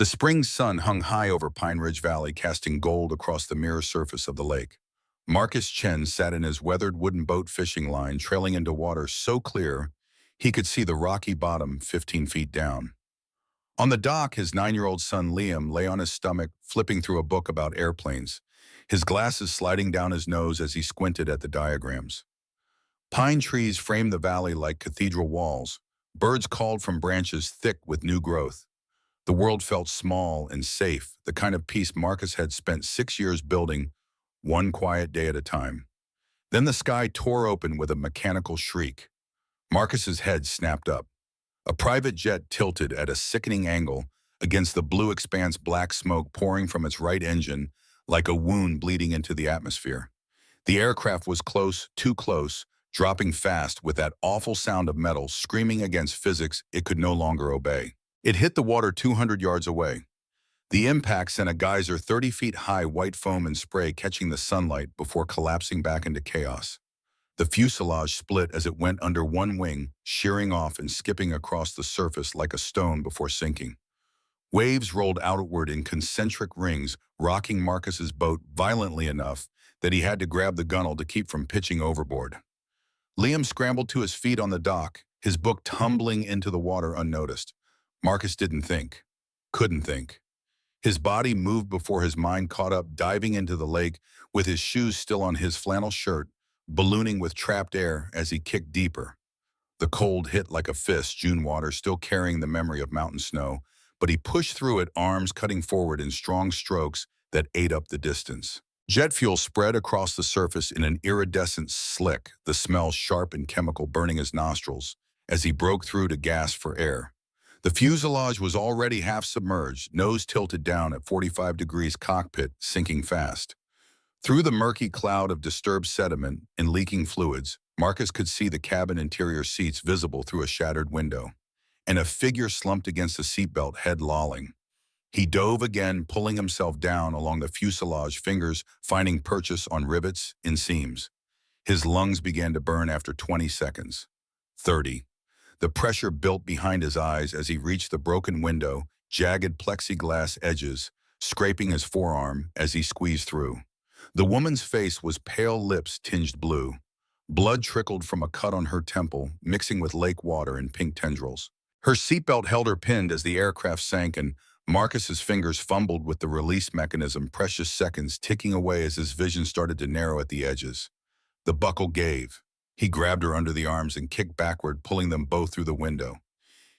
The spring sun hung high over Pine Ridge Valley, casting gold across the mirror surface of the lake. Marcus Chen sat in his weathered wooden boat fishing line, trailing into water so clear he could see the rocky bottom 15 feet down. On the dock, his 9-year-old son Liam lay on his stomach, flipping through a book about airplanes, his glasses sliding down his nose as he squinted at the diagrams. Pine trees framed the valley like cathedral walls. Birds called from branches thick with new growth. The world felt small and safe, the kind of peace Marcus had spent 6 years building, one quiet day at a time. Then the sky tore open with a mechanical shriek. Marcus's head snapped up. A private jet tilted at a sickening angle against the blue expanse, black smoke pouring from its right engine like a wound bleeding into the atmosphere. The aircraft was close, too close, dropping fast with that awful sound of metal screaming against physics it could no longer obey. It hit the water 200 yards away. The impact sent a geyser 30 feet high, white foam and spray catching the sunlight before collapsing back into chaos. The fuselage split as it went under one wing, shearing off and skipping across the surface like a stone before sinking. Waves rolled outward in concentric rings, rocking Marcus's boat violently enough that he had to grab the gunwale to keep from pitching overboard. Liam scrambled to his feet on the dock, his book tumbling into the water unnoticed. Marcus didn't think, couldn't think. His body moved before his mind caught up, diving into the lake with his shoes still on his flannel shirt, ballooning with trapped air as he kicked deeper. The cold hit like a fist, June water still carrying the memory of mountain snow, but he pushed through it, arms cutting forward in strong strokes that ate up the distance. Jet fuel spread across the surface in an iridescent slick, the smell sharp and chemical burning his nostrils as he broke through to gasp for air. The fuselage was already half submerged, nose tilted down at 45 degrees, cockpit sinking fast. Through the murky cloud of disturbed sediment and leaking fluids, Marcus could see the cabin interior seats visible through a shattered window, and a figure slumped against the seatbelt, head lolling. He dove again, pulling himself down along the fuselage, fingers finding purchase on rivets and seams. His lungs began to burn after 20 seconds. 30. The pressure built behind his eyes as he reached the broken window, jagged plexiglass edges scraping his forearm as he squeezed through. The woman's face was pale, lips tinged blue. Blood trickled from a cut on her temple, mixing with lake water and pink tendrils. Her seatbelt held her pinned as the aircraft sank, and Marcus's fingers fumbled with the release mechanism, precious seconds ticking away as his vision started to narrow at the edges. The buckle gave. He grabbed her under the arms and kicked backward, pulling them both through the window.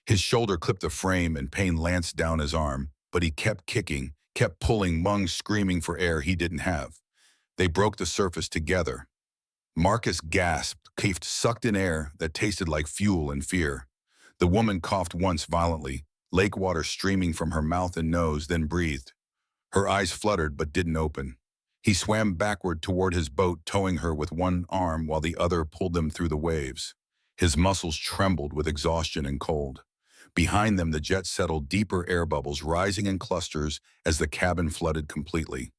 His shoulder clipped the frame and pain lanced down his arm, but he kept kicking, kept pulling, lungs screaming for air he didn't have. They broke the surface together. Marcus gasped, sucked in air that tasted like fuel and fear. The woman coughed once violently, lake water streaming from her mouth and nose, then breathed. Her eyes fluttered but didn't open. He swam backward toward his boat, towing her with one arm while the other pulled them through the waves. His muscles trembled with exhaustion and cold. Behind them, the jet settled, deeper air bubbles rising in clusters as the cabin flooded completely.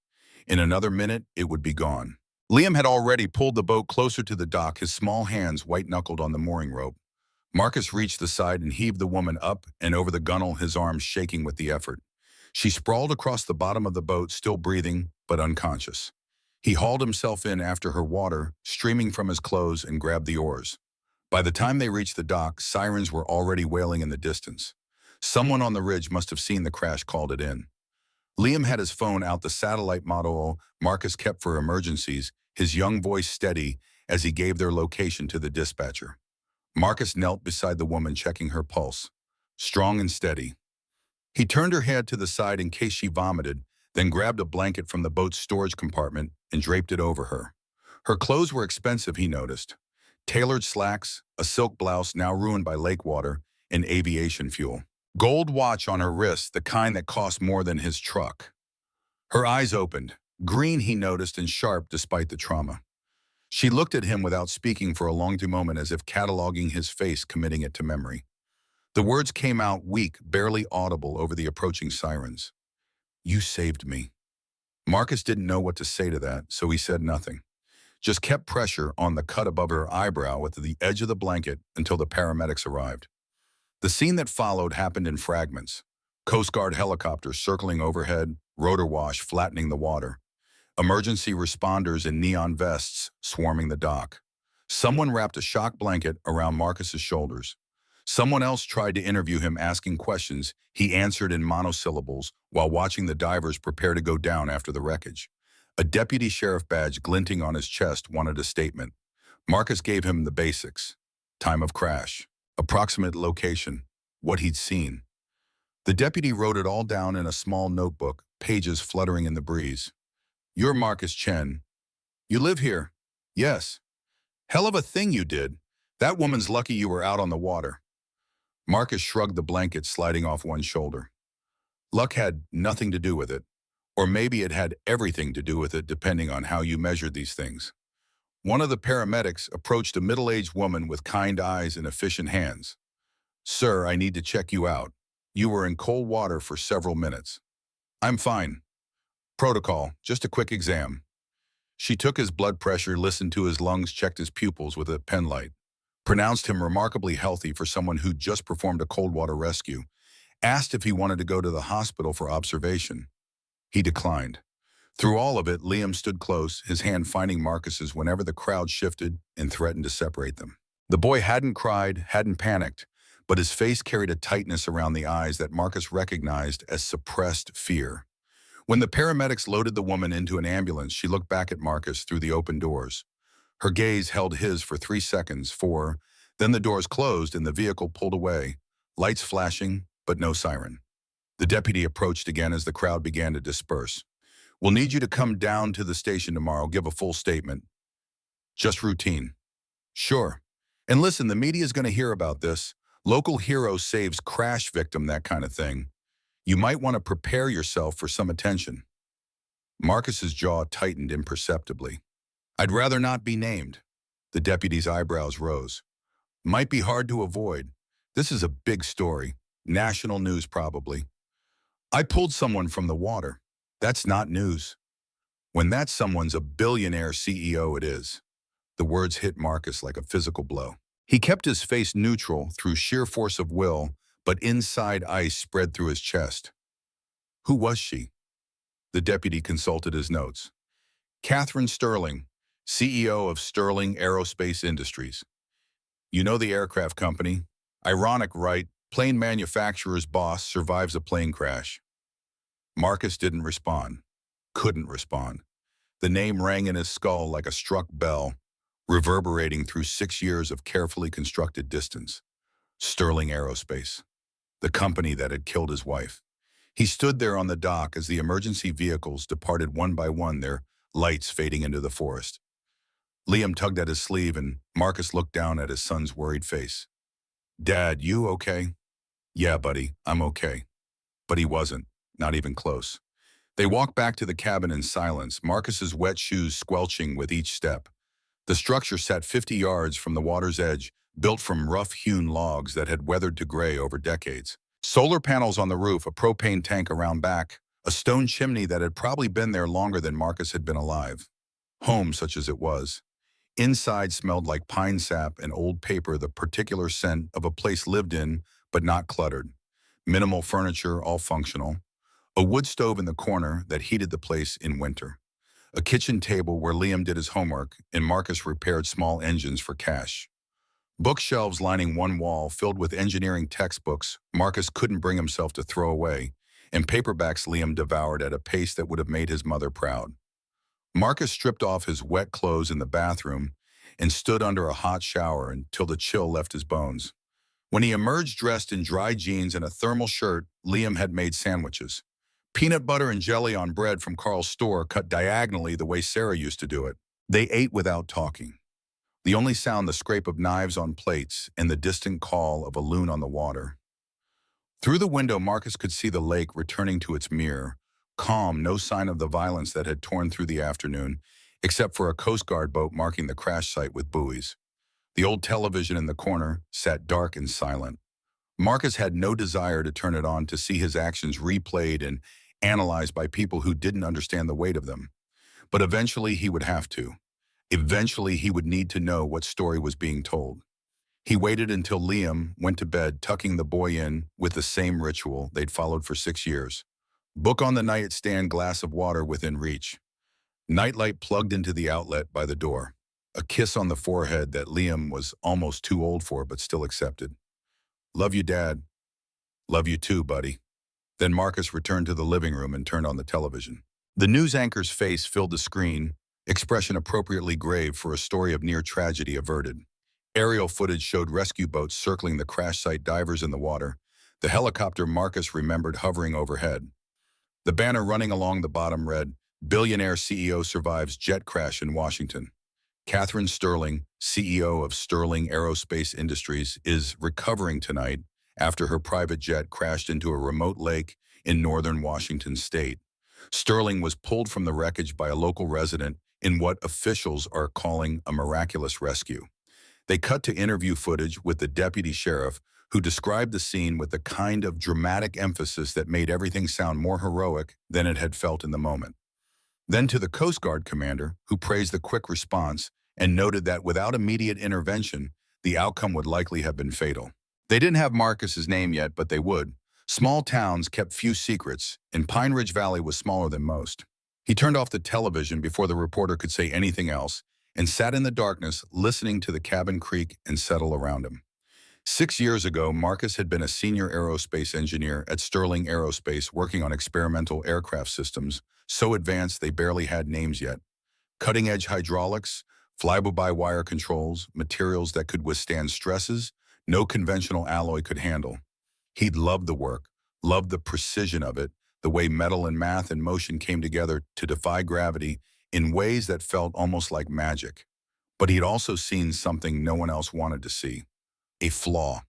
In another minute, it would be gone. Liam had already pulled the boat closer to the dock, his small hands white-knuckled on the mooring rope. Marcus reached the side and heaved the woman up and over the gunwale, his arms shaking with the effort. She sprawled across the bottom of the boat, still breathing, but unconscious. He hauled himself in after her, water streaming from his clothes, and grabbed the oars. By the time they reached the dock, sirens were already wailing in the distance. Someone on the ridge must have seen the crash, called it in. Liam had his phone out, the satellite model Marcus kept for emergencies, his young voice steady as he gave their location to the dispatcher. Marcus knelt beside the woman, checking her pulse. Strong and steady. He turned her head to the side in case she vomited, then grabbed a blanket from the boat's storage compartment and draped it over her. Her clothes were expensive, he noticed. Tailored slacks, a silk blouse now ruined by lake water, and aviation fuel. Gold watch on her wrist, the kind that cost more than his truck. Her eyes opened, green he noticed and sharp despite the trauma. She looked at him without speaking for a long moment, as if cataloging his face, committing it to memory. The words came out weak, barely audible over the approaching sirens. "You saved me." Marcus didn't know what to say to that, so he said nothing. Just kept pressure on the cut above her eyebrow with the edge of the blanket until the paramedics arrived. The scene that followed happened in fragments. Coast Guard helicopters circling overhead, rotor wash flattening the water. Emergency responders in neon vests swarming the dock. Someone wrapped a shock blanket around Marcus's shoulders. Someone else tried to interview him, asking questions he answered in monosyllables while watching the divers prepare to go down after the wreckage. A deputy sheriff badge glinting on his chest wanted a statement. Marcus gave him the basics: time of crash, approximate location, what he'd seen. The deputy wrote it all down in a small notebook, pages fluttering in the breeze. "You're Marcus Chen. You live here?" "Yes." "Hell of a thing you did. That woman's lucky you were out on the water." Marcus shrugged the blanket sliding off one shoulder. Luck had nothing to do with it. Or maybe it had everything to do with it, depending on how you measured these things. One of the paramedics approached a middle-aged woman with kind eyes and efficient hands. "Sir, I need to check you out. You were in cold water for several minutes." "I'm fine. Protocol, just a quick exam." She took his blood pressure, listened to his lungs, checked his pupils with a penlight, pronounced him remarkably healthy for someone who'd just performed a cold water rescue, asked if he wanted to go to the hospital for observation. He declined. Through all of it, Liam stood close, his hand finding Marcus's whenever the crowd shifted and threatened to separate them. The boy hadn't cried, hadn't panicked, but his face carried a tightness around the eyes that Marcus recognized as suppressed fear. When the paramedics loaded the woman into an ambulance, she looked back at Marcus through the open doors. Her gaze held his for 3 seconds, 4, then the doors closed and the vehicle pulled away, lights flashing, but no siren. The deputy approached again as the crowd began to disperse. "We'll need you to come down to the station tomorrow, give a full statement. Just routine." "Sure. And listen, the media's going to hear about this. Local hero saves crash victim, that kind of thing. You might want to prepare yourself for some attention." Marcus's jaw tightened imperceptibly. "I'd rather not be named." The deputy's eyebrows rose. "Might be hard to avoid. This is a big story. National news, probably." "I pulled someone from the water." "That's not news." "When that someone's a billionaire CEO, it is." The words hit Marcus like a physical blow. He kept his face neutral through sheer force of will, but inside ice spread through his chest. "Who was she?" The deputy consulted his notes. "Catherine Sterling, CEO of Sterling Aerospace Industries." "You know the aircraft company? Ironic, right? Plane manufacturer's boss survives a plane crash." Marcus didn't respond. Couldn't respond. The name rang in his skull like a struck bell, reverberating through 6 years of carefully constructed distance. Sterling Aerospace, the company that had killed his wife. He stood there on the dock as the emergency vehicles departed one by one, their lights fading into the forest. Liam tugged at his sleeve and Marcus looked down at his son's worried face. "Dad, you okay?" "Yeah, buddy, I'm okay." But he wasn't, not even close. They walked back to the cabin in silence, Marcus's wet shoes squelching with each step. The structure sat 50 yards from the water's edge, built from rough-hewn logs that had weathered to gray over decades. Solar panels on the roof, a propane tank around back, a stone chimney that had probably been there longer than Marcus had been alive. Home, such as it was. Inside smelled like pine sap and old paper, the particular scent of a place lived in, but not cluttered. Minimal furniture, all functional. A wood stove in the corner that heated the place in winter. A kitchen table where Liam did his homework and Marcus repaired small engines for cash. Bookshelves lining one wall filled with engineering textbooks Marcus couldn't bring himself to throw away, and paperbacks Liam devoured at a pace that would have made his mother proud. Marcus stripped off his wet clothes in the bathroom and stood under a hot shower until the chill left his bones. When he emerged dressed in dry jeans and a thermal shirt, Liam had made sandwiches. Peanut butter and jelly on bread from Carl's store, cut diagonally the way Sarah used to do it. They ate without talking. The only sound, the scrape of knives on plates and the distant call of a loon on the water. Through the window, Marcus could see the lake returning to its mirror, calm, no sign of the violence that had torn through the afternoon, except for a Coast Guard boat marking the crash site with buoys. The old television in the corner sat dark and silent. Marcus had no desire to turn it on to see his actions replayed and analyzed by people who didn't understand the weight of them. But eventually he would have to. Eventually he would need to know what story was being told. He waited until Liam went to bed, tucking the boy in with the same ritual they'd followed for 6 years. Book on the nightstand, glass of water within reach. Nightlight plugged into the outlet by the door. A kiss on the forehead that Liam was almost too old for but still accepted. Love you, Dad. Love you too, buddy. Then Marcus returned to the living room and turned on the television. The news anchor's face filled the screen, expression appropriately grave for a story of near tragedy averted. Aerial footage showed rescue boats circling the crash site, divers in the water. The helicopter Marcus remembered hovering overhead. The banner running along the bottom read, Billionaire CEO survives jet crash in Washington. Catherine Sterling, CEO of Sterling Aerospace Industries, is recovering tonight after her private jet crashed into a remote lake in northern Washington state. Sterling was pulled from the wreckage by a local resident in what officials are calling a miraculous rescue. They cut to interview footage with the deputy sheriff, who described the scene with the kind of dramatic emphasis that made everything sound more heroic than it had felt in the moment. Then to the Coast Guard commander, who praised the quick response and noted that without immediate intervention, the outcome would likely have been fatal. They didn't have Marcus's name yet, but they would. Small towns kept few secrets, and Pine Ridge Valley was smaller than most. He turned off the television before the reporter could say anything else and sat in the darkness listening to the cabin creak and settle around him. 6 years ago, Marcus had been a senior aerospace engineer at Sterling Aerospace working on experimental aircraft systems, so advanced they barely had names yet. Cutting-edge hydraulics, fly-by-wire controls, materials that could withstand stresses no conventional alloy could handle. He'd loved the work, loved the precision of it, the way metal and math and motion came together to defy gravity in ways that felt almost like magic. But he'd also seen something no one else wanted to see. A flaw.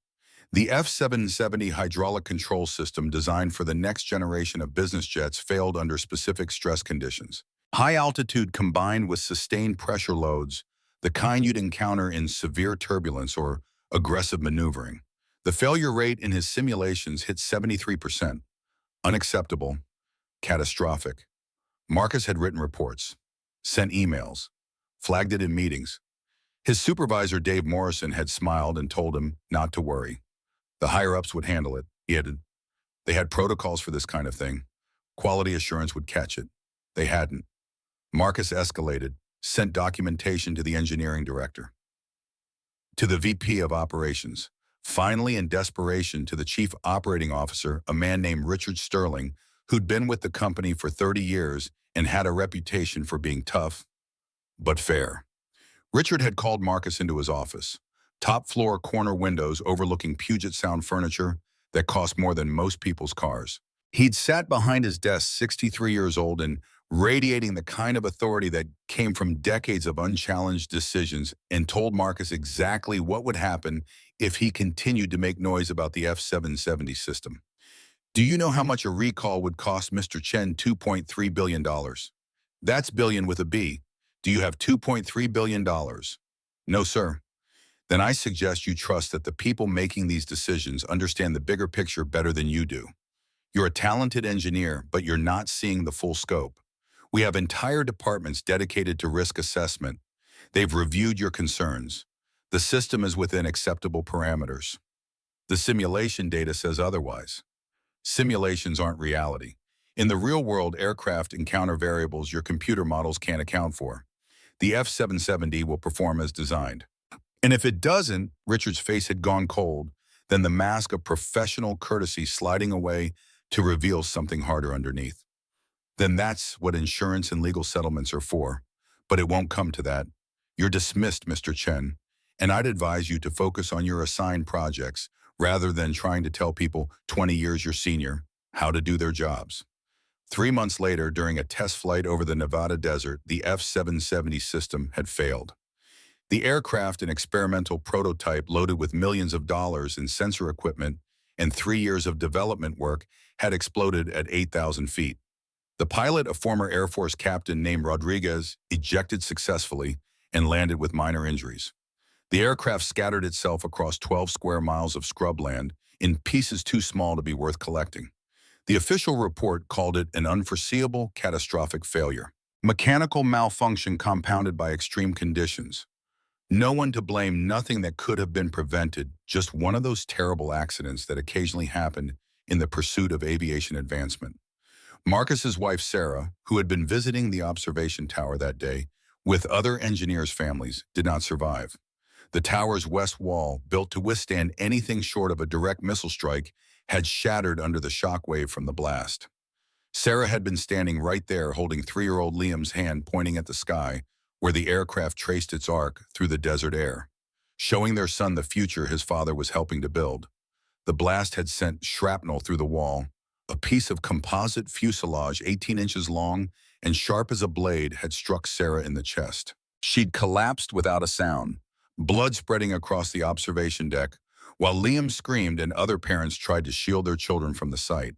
The F-770 hydraulic control system designed for the next generation of business jets failed under specific stress conditions. High altitude combined with sustained pressure loads, the kind you'd encounter in severe turbulence or aggressive maneuvering. The failure rate in his simulations hit 73%. Unacceptable. Catastrophic. Marcus had written reports, sent emails, flagged it in meetings. His supervisor, Dave Morrison, had smiled and told him not to worry. The higher-ups would handle it, he added. They had protocols for this kind of thing. Quality assurance would catch it. They hadn't. Marcus escalated, sent documentation to the engineering director, to the VP of operations, finally in desperation to the chief operating officer, a man named Richard Sterling, who'd been with the company for 30 years and had a reputation for being tough, but fair. Richard had called Marcus into his office. Top-floor corner windows overlooking Puget Sound furniture that cost more than most people's cars. He'd sat behind his desk, 63 years old, and radiating the kind of authority that came from decades of unchallenged decisions, and told Marcus exactly what would happen if he continued to make noise about the F-770 system. Do you know how much a recall would cost Mr. Chen? $2.3 billion. That's billion with a B. Do you have $2.3 billion? No, sir. Then I suggest you trust that the people making these decisions understand the bigger picture better than you do. You're a talented engineer, but you're not seeing the full scope. We have entire departments dedicated to risk assessment. They've reviewed your concerns. The system is within acceptable parameters. The simulation data says otherwise. Simulations aren't reality. In the real world, aircraft encounter variables your computer models can't account for. The F-770 will perform as designed. And if it doesn't, Richard's face had gone cold, then the mask of professional courtesy sliding away to reveal something harder underneath. Then that's what insurance and legal settlements are for. But it won't come to that. You're dismissed, Mr. Chen, and I'd advise you to focus on your assigned projects rather than trying to tell people 20 years your senior how to do their jobs. 3 months later, during a test flight over the Nevada desert, the F-770 system had failed. The aircraft, an experimental prototype loaded with millions of dollars in sensor equipment and 3 years of development work, had exploded at 8,000 feet. The pilot, a former Air Force captain named Rodriguez, ejected successfully and landed with minor injuries. The aircraft scattered itself across 12 square miles of scrubland in pieces too small to be worth collecting. The official report called it an unforeseeable, catastrophic failure. Mechanical malfunction compounded by extreme conditions. No one to blame, nothing that could have been prevented, just one of those terrible accidents that occasionally happen in the pursuit of aviation advancement. Marcus's wife, Sarah, who had been visiting the observation tower that day with other engineers' families, did not survive. The tower's west wall, built to withstand anything short of a direct missile strike, had shattered under the shock wave from the blast. Sarah had been standing right there holding 3-year-old Liam's hand pointing at the sky, where the aircraft traced its arc through the desert air, showing their son the future his father was helping to build. The blast had sent shrapnel through the wall. A piece of composite fuselage 18 inches long and sharp as a blade had struck Sarah in the chest. She'd collapsed without a sound, blood spreading across the observation deck, while Liam screamed and other parents tried to shield their children from the sight.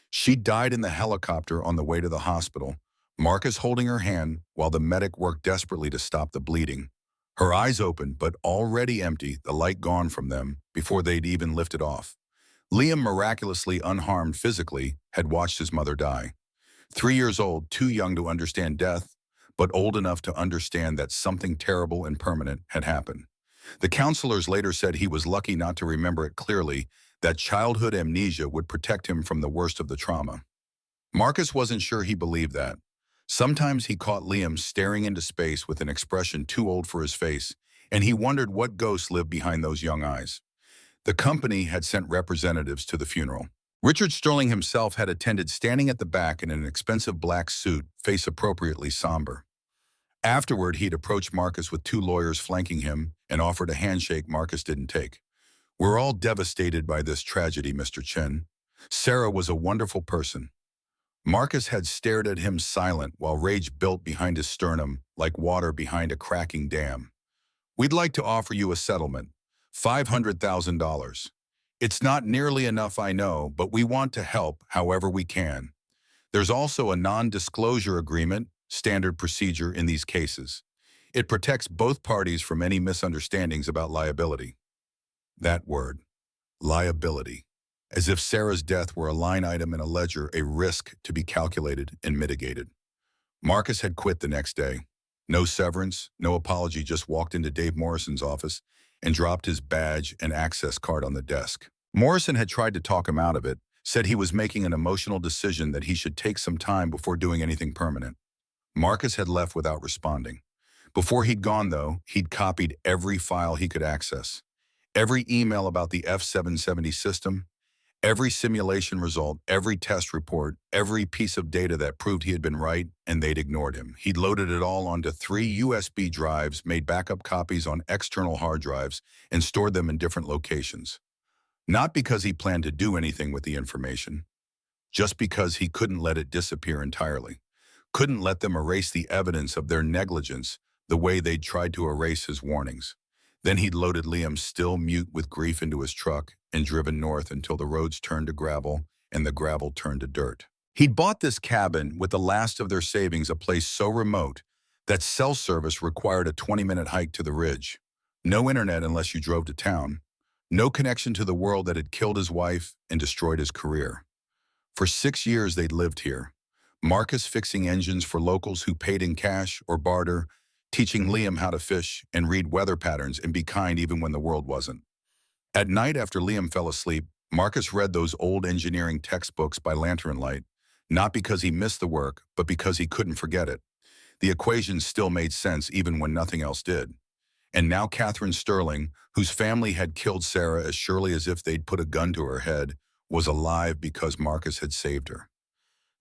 She died in the helicopter on the way to the hospital, Marcus holding her hand while the medic worked desperately to stop the bleeding. Her eyes open, but already empty, the light gone from them before they'd even lifted off. Liam, miraculously unharmed physically, had watched his mother die. 3 years old, too young to understand death, but old enough to understand that something terrible and permanent had happened. The counselors later said he was lucky not to remember it clearly, that childhood amnesia would protect him from the worst of the trauma. Marcus wasn't sure he believed that. Sometimes he caught Liam staring into space with an expression too old for his face, and he wondered what ghosts lived behind those young eyes. The company had sent representatives to the funeral. Richard Sterling himself had attended, standing at the back in an expensive black suit, face appropriately somber. Afterward, he'd approached Marcus with 2 lawyers flanking him and offered a handshake Marcus didn't take. "We're all devastated by this tragedy, Mr. Chen. Sarah was a wonderful person." Marcus had stared at him silent while rage built behind his sternum like water behind a cracking dam. "We'd like to offer you a settlement, $500,000. It's not nearly enough, I know, but we want to help however we can. There's also a non-disclosure agreement, standard procedure in these cases. It protects both parties from any misunderstandings about liability." That word, liability. As if Sarah's death were a line item in a ledger, a risk to be calculated and mitigated. Marcus had quit the next day. No severance, no apology, just walked into Dave Morrison's office and dropped his badge and access card on the desk. Morrison had tried to talk him out of it, said he was making an emotional decision that he should take some time before doing anything permanent. Marcus had left without responding. Before he'd gone, though, he'd copied every file he could access. Every email about the F-770 system, every simulation result, every test report, every piece of data that proved he had been right, and they'd ignored him. He'd loaded it all onto 3 USB drives, made backup copies on external hard drives, and stored them in different locations. Not because he planned to do anything with the information, just because he couldn't let it disappear entirely. Couldn't let them erase the evidence of their negligence the way they'd tried to erase his warnings. Then he'd loaded Liam, still mute with grief, into his truck and driven north until the roads turned to gravel and the gravel turned to dirt. He'd bought this cabin with the last of their savings, a place so remote that cell service required a 20-minute hike to the ridge. No internet unless you drove to town. No connection to the world that had killed his wife and destroyed his career. For 6 years they'd lived here. Marcus fixing engines for locals who paid in cash or barter, teaching Liam how to fish and read weather patterns and be kind even when the world wasn't. At night after Liam fell asleep, Marcus read those old engineering textbooks by lantern light, not because he missed the work, but because he couldn't forget it. The equations still made sense even when nothing else did. And now Catherine Sterling, whose family had killed Sarah as surely as if they'd put a gun to her head, was alive because Marcus had saved her.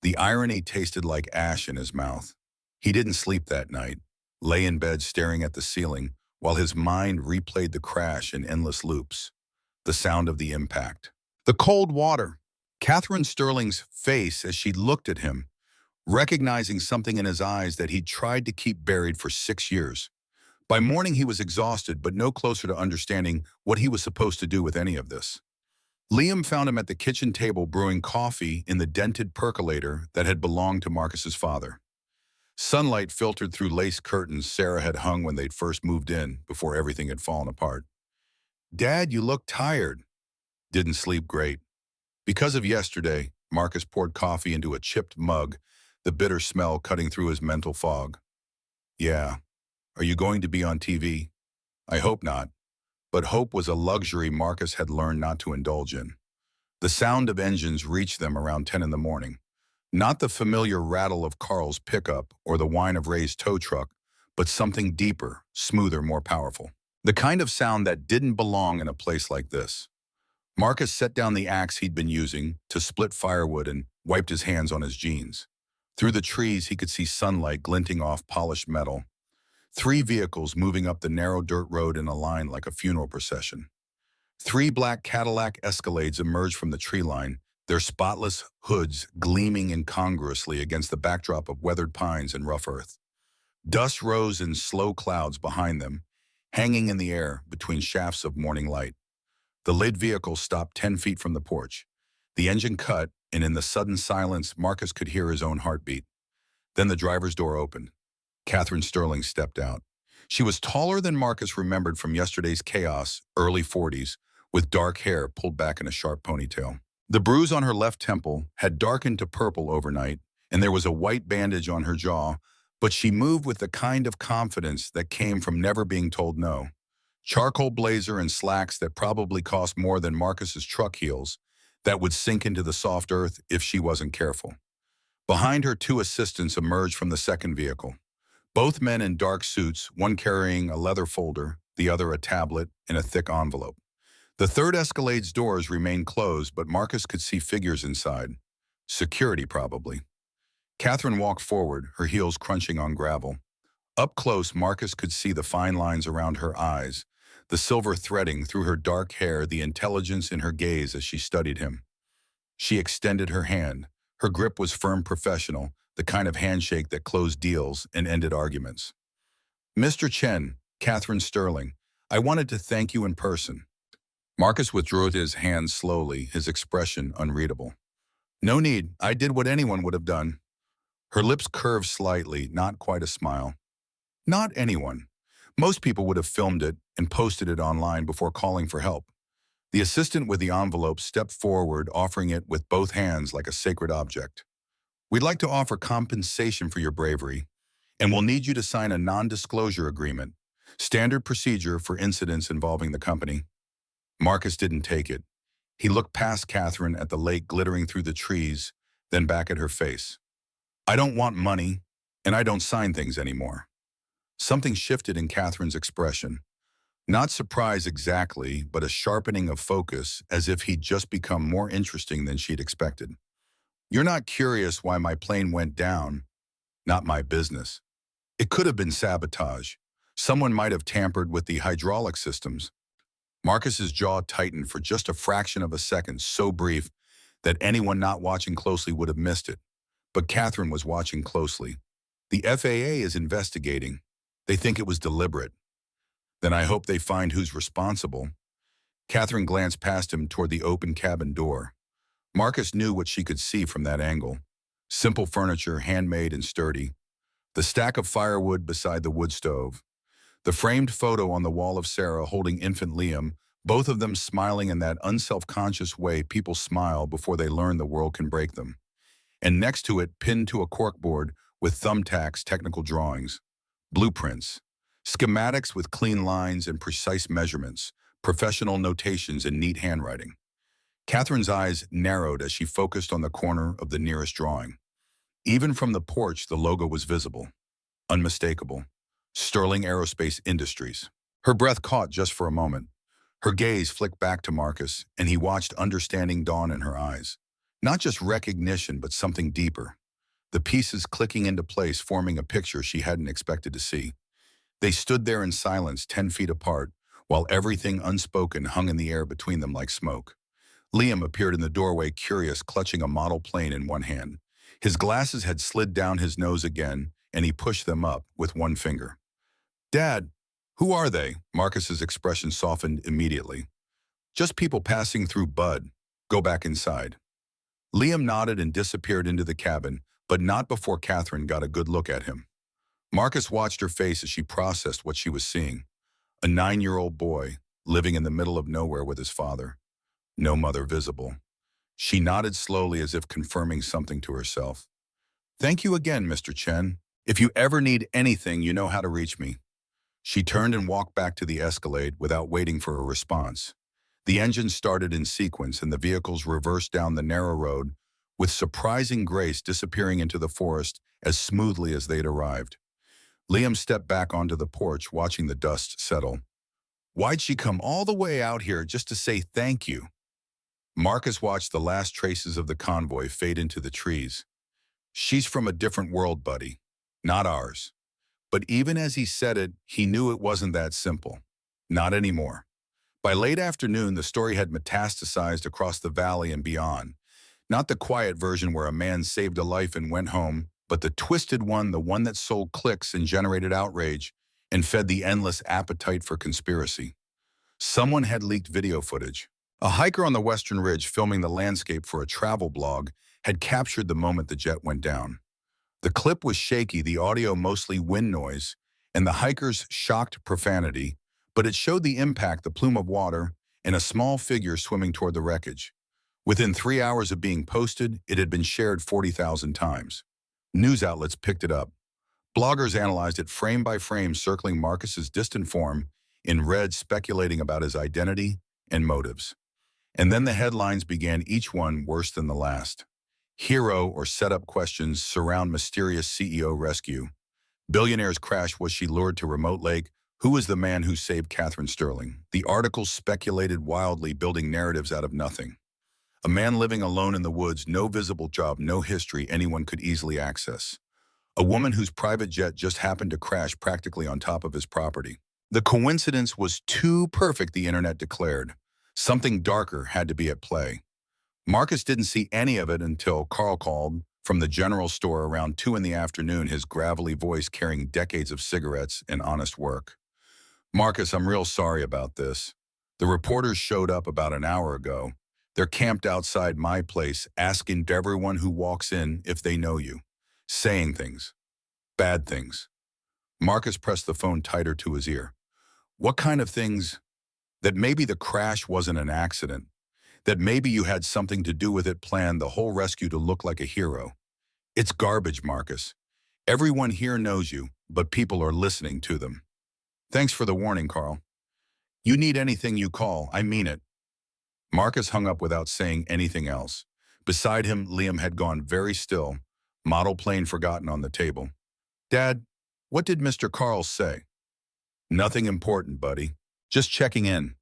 The irony tasted like ash in his mouth. He didn't sleep that night, lay in bed staring at the ceiling while his mind replayed the crash in endless loops. The sound of the impact. The cold water. Catherine Sterling's face as she looked at him, recognizing something in his eyes that he'd tried to keep buried for 6 years. By morning he was exhausted, but no closer to understanding what he was supposed to do with any of this. Liam found him at the kitchen table brewing coffee in the dented percolator that had belonged to Marcus's father. Sunlight filtered through lace curtains Sarah had hung when they'd first moved in, before everything had fallen apart. "Dad, you look tired." "Didn't sleep great." Because of yesterday, Marcus poured coffee into a chipped mug, the bitter smell cutting through his mental fog. "Yeah. Are you going to be on TV?" I hope not. But hope was a luxury Marcus had learned not to indulge in. The sound of engines reached them around 10 in the morning. Not the familiar rattle of Carl's pickup or the whine of Ray's tow truck, but something deeper, smoother, more powerful. The kind of sound that didn't belong in a place like this. Marcus set down the axe he'd been using to split firewood and wiped his hands on his jeans. Through the trees, he could see sunlight glinting off polished metal. 3 vehicles moving up the narrow dirt road in a line like a funeral procession. 3 black Cadillac Escalades emerged from the tree line, their spotless hoods gleaming incongruously against the backdrop of weathered pines and rough earth. Dust rose in slow clouds behind them, hanging in the air between shafts of morning light. The lit vehicle stopped 10 feet from the porch. The engine cut, and in the sudden silence, Marcus could hear his own heartbeat. Then the driver's door opened. Catherine Sterling stepped out. She was taller than Marcus remembered from yesterday's chaos, early 40s, with dark hair pulled back in a sharp ponytail. The bruise on her left temple had darkened to purple overnight, and there was a white bandage on her jaw, but she moved with the kind of confidence that came from never being told no. Charcoal blazer and slacks that probably cost more than Marcus's truck heels, that would sink into the soft earth if she wasn't careful. Behind her, 2 assistants emerged from the second vehicle. Both men in dark suits, one carrying a leather folder, the other a tablet in a thick envelope. The third Escalade's doors remained closed, but Marcus could see figures inside. Security, probably. Catherine walked forward, her heels crunching on gravel. Up close, Marcus could see the fine lines around her eyes, the silver threading through her dark hair, the intelligence in her gaze as she studied him. She extended her hand. Her grip was firm, professional, the kind of handshake that closed deals and ended arguments. "Mr. Chen, Catherine Sterling, I wanted to thank you in person." Marcus withdrew his hand slowly, his expression unreadable. "No need. I did what anyone would have done." Her lips curved slightly, not quite a smile. "Not anyone. Most people would have filmed it and posted it online before calling for help." The assistant with the envelope stepped forward, offering it with both hands like a sacred object. "We'd like to offer compensation for your bravery, and we'll need you to sign a non-disclosure agreement, standard procedure for incidents involving the company." Marcus didn't take it. He looked past Catherine at the lake glittering through the trees, then back at her face. "I don't want money, and I don't sign things anymore." Something shifted in Catherine's expression. Not surprise exactly, but a sharpening of focus, as if he'd just become more interesting than she'd expected. "You're not curious why my plane went down? Not my business. It could have been sabotage. Someone might have tampered with the hydraulic systems." Marcus's jaw tightened for just a fraction of a second, so brief that anyone not watching closely would have missed it. But Catherine was watching closely. "The FAA is investigating. They think it was deliberate." "Then I hope they find who's responsible." Catherine glanced past him toward the open cabin door. Marcus knew what she could see from that angle. Simple furniture, handmade and sturdy. The stack of firewood beside the wood stove. The framed photo on the wall of Sarah holding infant Liam, both of them smiling in that unself-conscious way people smile before they learn the world can break them. And next to it, pinned to a corkboard with thumbtacks, technical drawings. Blueprints. Schematics with clean lines and precise measurements. Professional notations in neat handwriting. Catherine's eyes narrowed as she focused on the corner of the nearest drawing. Even from the porch, the logo was visible. Unmistakable. Sterling Aerospace Industries. Her breath caught just for a moment. Her gaze flicked back to Marcus, and he watched understanding dawn in her eyes. Not just recognition, but something deeper. The pieces clicking into place, forming a picture she hadn't expected to see. They stood there in silence, 10 feet apart, while everything unspoken hung in the air between them like smoke. Liam appeared in the doorway, curious, clutching a model plane in one hand. His glasses had slid down his nose again, and he pushed them up with one finger. "Dad, who are they?" Marcus's expression softened immediately. "Just people passing through, Bud. Go back inside." Liam nodded and disappeared into the cabin, but not before Catherine got a good look at him. Marcus watched her face as she processed what she was seeing. A 9-year-old boy, living in the middle of nowhere with his father. No mother visible. She nodded slowly as if confirming something to herself. "Thank you again, Mr. Chen. If you ever need anything, you know how to reach me." She turned and walked back to the Escalade without waiting for a response. The engine started in sequence and the vehicles reversed down the narrow road with surprising grace, disappearing into the forest as smoothly as they'd arrived. Liam stepped back onto the porch, watching the dust settle. Why'd she come all the way out here just to say thank you? Marcus watched the last traces of the convoy fade into the trees. She's from a different world, buddy. Not ours. But even as he said it, he knew it wasn't that simple. Not anymore. By late afternoon, the story had metastasized across the valley and beyond. Not the quiet version where a man saved a life and went home, but the twisted one, the one that sold clicks and generated outrage and fed the endless appetite for conspiracy. Someone had leaked video footage. A hiker on the Western Ridge filming the landscape for a travel blog had captured the moment the jet went down. The clip was shaky, the audio mostly wind noise, and the hiker's shocked profanity, but it showed the impact, the plume of water, and a small figure swimming toward the wreckage. Within 3 hours of being posted, it had been shared 40,000 times. News outlets picked it up. Bloggers analyzed it frame by frame, circling Marcus's distant form in red, speculating about his identity and motives. And then the headlines began, each one worse than the last. Hero or setup questions surround mysterious CEO rescue. Billionaire's crash, was she lured to remote lake? Who was the man who saved Catherine Sterling? The articles speculated wildly, building narratives out of nothing. A man living alone in the woods, no visible job, no history anyone could easily access. A woman whose private jet just happened to crash practically on top of his property. The coincidence was too perfect, the internet declared. Something darker had to be at play. Marcus didn't see any of it until Carl called from the general store around 2 in the afternoon, his gravelly voice carrying decades of cigarettes and honest work. Marcus, I'm real sorry about this. The reporters showed up about an hour ago. They're camped outside my place, asking everyone who walks in if they know you. Saying things. Bad things. Marcus pressed the phone tighter to his ear. What kind of things? That maybe the crash wasn't an accident. That maybe you had something to do with it, planned the whole rescue to look like a hero. It's garbage, Marcus. Everyone here knows you, but people are listening to them. Thanks for the warning, Carl. You need anything, you call. I mean it. Marcus hung up without saying anything else. Beside him, Liam had gone very still, model plane forgotten on the table. Dad, what did Mr. Carl say? Nothing important, buddy. Just checking in.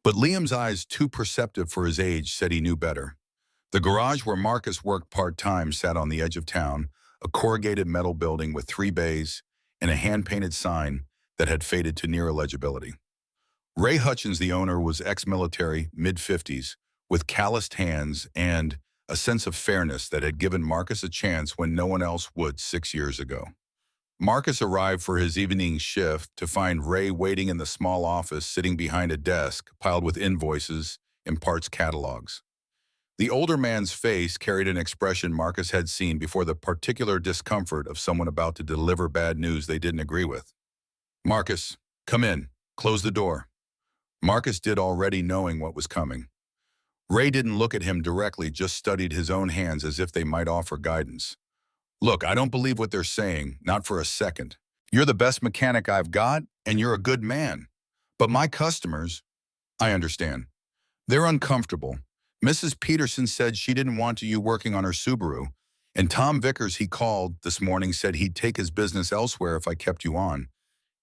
But Liam's eyes, too perceptive for his age, said he knew better. The garage where Marcus worked part-time sat on the edge of town, a corrugated metal building with 3 bays and a hand-painted sign that had faded to near illegibility. Ray Hutchins, the owner, was ex-military, mid-50s, with calloused hands and a sense of fairness that had given Marcus a chance when no one else would 6 years ago. Marcus arrived for his evening shift to find Ray waiting in the small office, sitting behind a desk piled with invoices and parts catalogs. The older man's face carried an expression Marcus had seen before, the particular discomfort of someone about to deliver bad news they didn't agree with. Marcus, come in. Close the door. Marcus did, already knowing what was coming. Ray didn't look at him directly, just studied his own hands as if they might offer guidance. Look, I don't believe what they're saying, not for a second. You're the best mechanic I've got, and you're a good man. But my customers, I understand. They're uncomfortable. Mrs. Peterson said she didn't want you working on her Subaru, and Tom Vickers, he called this morning, said he'd take his business elsewhere if I kept you on.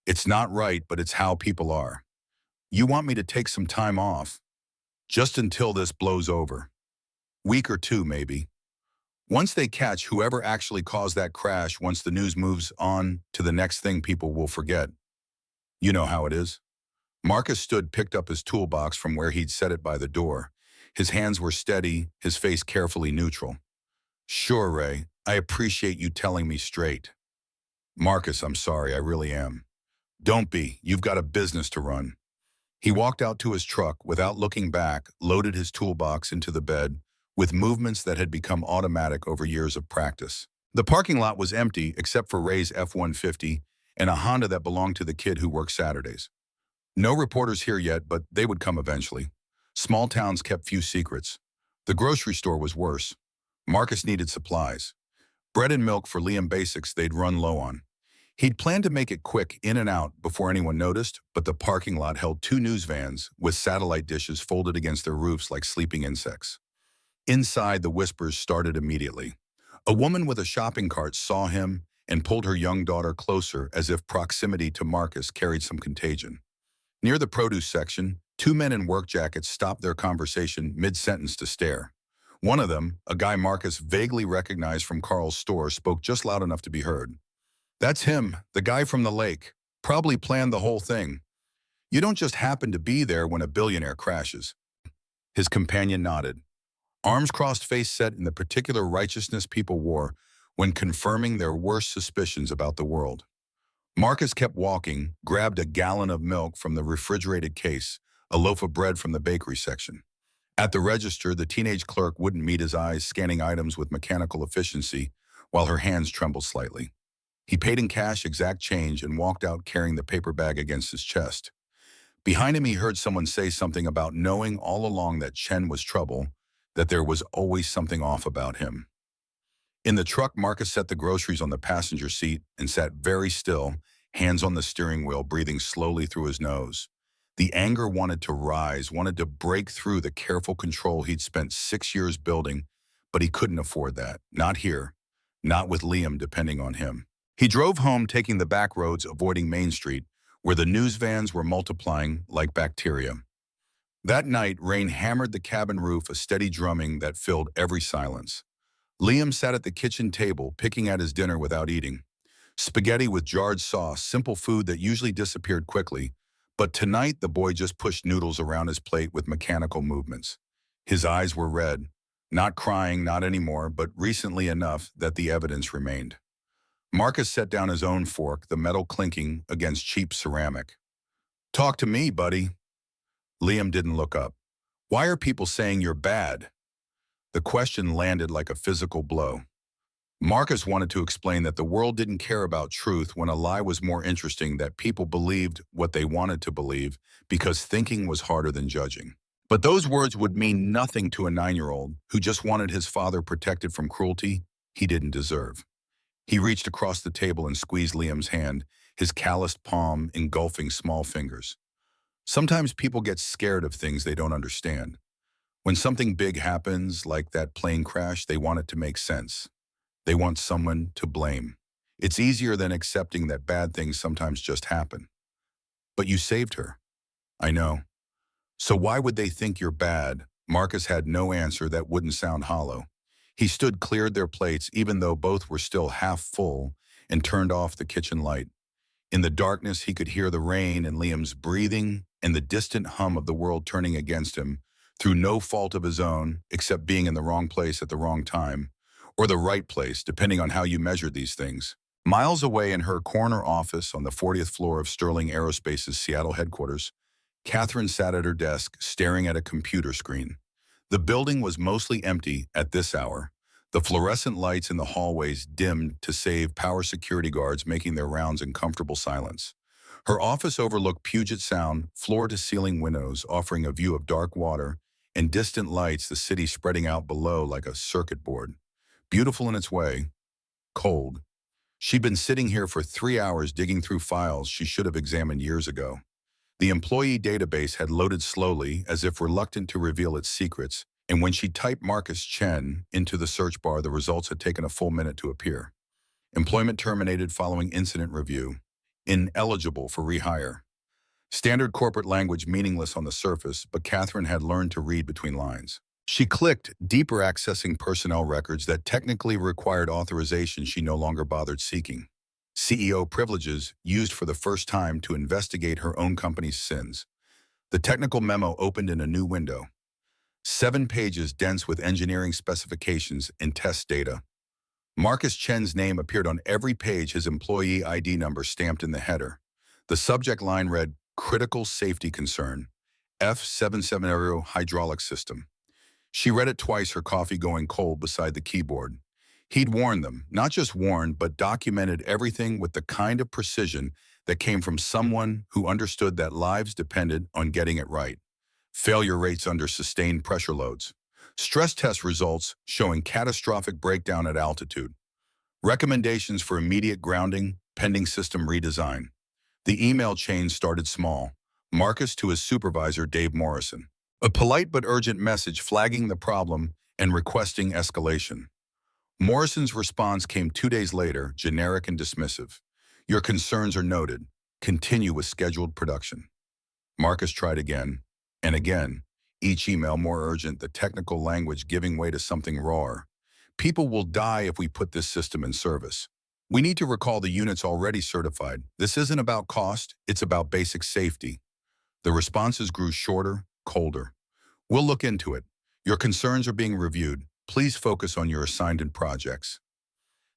It's not right, but it's how people are. You want me to take some time off, just until this blows over. Week or 2, maybe. Once they catch whoever actually caused that crash, once the news moves on to the next thing, people will forget. You know how it is. Marcus stood, picked up his toolbox from where he'd set it by the door. His hands were steady, his face carefully neutral. Sure, Ray, I appreciate you telling me straight. Marcus, I'm sorry, I really am. Don't be, you've got a business to run. He walked out to his truck without looking back, loaded his toolbox into the bed, with movements that had become automatic over years of practice. The parking lot was empty except for Ray's F-150 and a Honda that belonged to the kid who worked Saturdays. No reporters here yet, but they would come eventually. Small towns kept few secrets. The grocery store was worse. Marcus needed supplies. Bread and milk for Liam, basics they'd run low on. He'd planned to make it quick in and out before anyone noticed, but the parking lot held two news vans with satellite dishes folded against their roofs like sleeping insects. Inside, the whispers started immediately. A woman with a shopping cart saw him and pulled her young daughter closer as if proximity to Marcus carried some contagion. Near the produce section, two men in work jackets stopped their conversation mid-sentence to stare. One of them, a guy Marcus vaguely recognized from Carl's store, spoke just loud enough to be heard. "That's him, the guy from the lake. Probably planned the whole thing. You don't just happen to be there when a billionaire crashes." His companion nodded, arms crossed, face set in the particular righteousness people wore when confirming their worst suspicions about the world. Marcus kept walking, grabbed a gallon of milk from the refrigerated case, a loaf of bread from the bakery section. At the register, the teenage clerk wouldn't meet his eyes, scanning items with mechanical efficiency while her hands trembled slightly. He paid in cash, exact change, and walked out carrying the paper bag against his chest. Behind him, he heard someone say something about knowing all along that Chen was trouble, that there was always something off about him. In the truck, Marcus set the groceries on the passenger seat and sat very still, hands on the steering wheel, breathing slowly through his nose. The anger wanted to rise, wanted to break through the careful control he'd spent 6 years building, but he couldn't afford that. Not here. Not with Liam depending on him. He drove home, taking the back roads, avoiding Main Street, where the news vans were multiplying like bacteria. That night, rain hammered the cabin roof, a steady drumming that filled every silence. Liam sat at the kitchen table, picking at his dinner without eating. Spaghetti with jarred sauce, simple food that usually disappeared quickly, but tonight the boy just pushed noodles around his plate with mechanical movements. His eyes were red, not crying, not anymore, but recently enough that the evidence remained. Marcus set down his own fork, the metal clinking against cheap ceramic. "Talk to me, buddy." Liam didn't look up. "Why are people saying you're bad?" The question landed like a physical blow. Marcus wanted to explain that the world didn't care about truth when a lie was more interesting, that people believed what they wanted to believe because thinking was harder than judging. But those words would mean nothing to a 9-year-old who just wanted his father protected from cruelty he didn't deserve. He reached across the table and squeezed Liam's hand, his calloused palm engulfing small fingers. Sometimes people get scared of things they don't understand. When something big happens, like that plane crash, they want it to make sense. They want someone to blame. It's easier than accepting that bad things sometimes just happen. "But you saved her." "I know." "So why would they think you're bad?" Marcus had no answer that wouldn't sound hollow. He stood, cleared their plates, even though both were still half full, and turned off the kitchen light. In the darkness, he could hear the rain and Liam's breathing and the distant hum of the world turning against him through no fault of his own, except being in the wrong place at the wrong time, or the right place, depending on how you measure these things. Miles away in her corner office on the 40th floor of Sterling Aerospace's Seattle headquarters, Catherine sat at her desk, staring at a computer screen. The building was mostly empty at this hour, the fluorescent lights in the hallways dimmed to save power security guards making their rounds in comfortable silence. Her office overlooked Puget Sound, floor-to-ceiling windows offering a view of dark water and distant lights, the city spreading out below like a circuit board. Beautiful in its way, cold. She'd been sitting here for 3 hours digging through files she should have examined years ago. The employee database had loaded slowly, as if reluctant to reveal its secrets, and when she typed Marcus Chen into the search bar, the results had taken a full minute to appear. Employment terminated following incident review. Ineligible for rehire. Standard corporate language, meaningless on the surface, but Catherine had learned to read between lines. She clicked, deeper, accessing personnel records that technically required authorization she no longer bothered seeking. CEO privileges used for the first time to investigate her own company's sins. The technical memo opened in a new window. 7 pages dense with engineering specifications and test data. Marcus Chen's name appeared on every page, his employee ID number stamped in the header. The subject line read, "Critical Safety Concern, F770 Hydraulic System." She read it twice, her coffee going cold beside the keyboard. He'd warned them, not just warned, but documented everything with the kind of precision that came from someone who understood that lives depended on getting it right. Failure rates under sustained pressure loads. Stress test results showing catastrophic breakdown at altitude. Recommendations for immediate grounding, pending system redesign. The email chain started small. Marcus to his supervisor, Dave Morrison. A polite but urgent message flagging the problem and requesting escalation. Morrison's response came 2 days later, generic and dismissive. Your concerns are noted. Continue with scheduled production. Marcus tried again, and again, each email more urgent, the technical language giving way to something rawer. People will die if we put this system in service. We need to recall the units already certified. This isn't about cost, it's about basic safety. The responses grew shorter, colder. We'll look into it. Your concerns are being reviewed. Please focus on your assigned projects.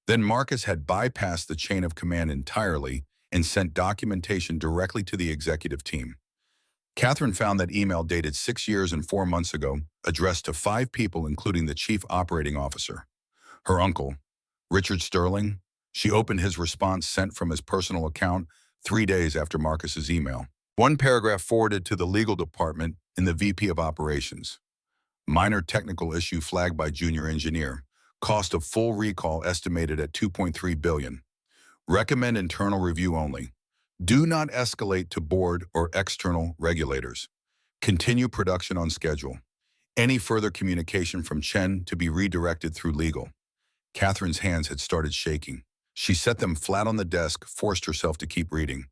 Then Marcus had bypassed the chain of command entirely and sent documentation directly to the executive team. Catherine found that email dated 6 years and 4 months ago, addressed to 5 people including the chief operating officer. Her uncle, Richard Sterling. She opened his response sent from his personal account 3 days after Marcus's email. One paragraph forwarded to the legal department in the VP of Operations. Minor technical issue flagged by junior engineer. Cost of full recall estimated at $2.3 billion. Recommend internal review only. Do not escalate to board or external regulators. Continue production on schedule. Any further communication from Chen to be redirected through legal. Catherine's hands had started shaking. She set them flat on the desk, forced herself to keep reading.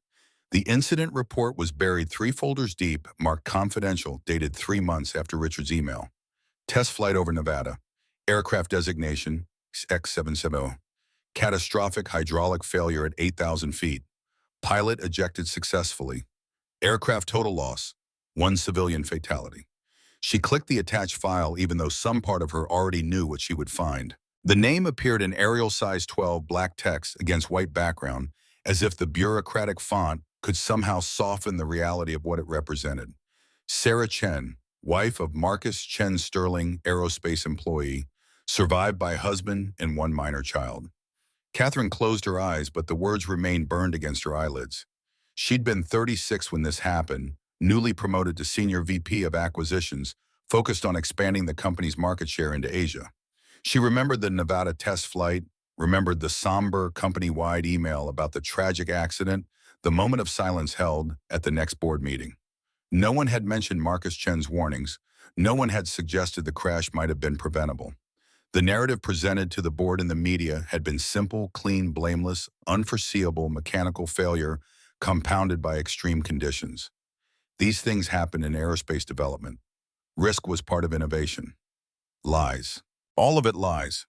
The incident report was buried 3 folders deep, marked confidential, dated 3 months after Richard's email. Test flight over Nevada. Aircraft designation, X770. Catastrophic hydraulic failure at 8,000 feet. Pilot ejected successfully. Aircraft total loss, 1 civilian fatality. She clicked the attached file even though some part of her already knew what she would find. The name appeared in Arial size 12 black text against white background, as if the bureaucratic font could somehow soften the reality of what it represented. Sarah Chen, wife of Marcus Chen Sterling, aerospace employee, survived by husband and 1 minor child. Catherine closed her eyes, but the words remained burned against her eyelids. She'd been 36 when this happened, newly promoted to Senior VP of Acquisitions, focused on expanding the company's market share into Asia. She remembered the Nevada test flight, remembered the somber company-wide email about the tragic accident, the moment of silence held at the next board meeting. No one had mentioned Marcus Chen's warnings. No one had suggested the crash might have been preventable. The narrative presented to the board and the media had been simple, clean, blameless, unforeseeable mechanical failure compounded by extreme conditions. These things happen in aerospace development. Risk was part of innovation. Lies. All of it lies.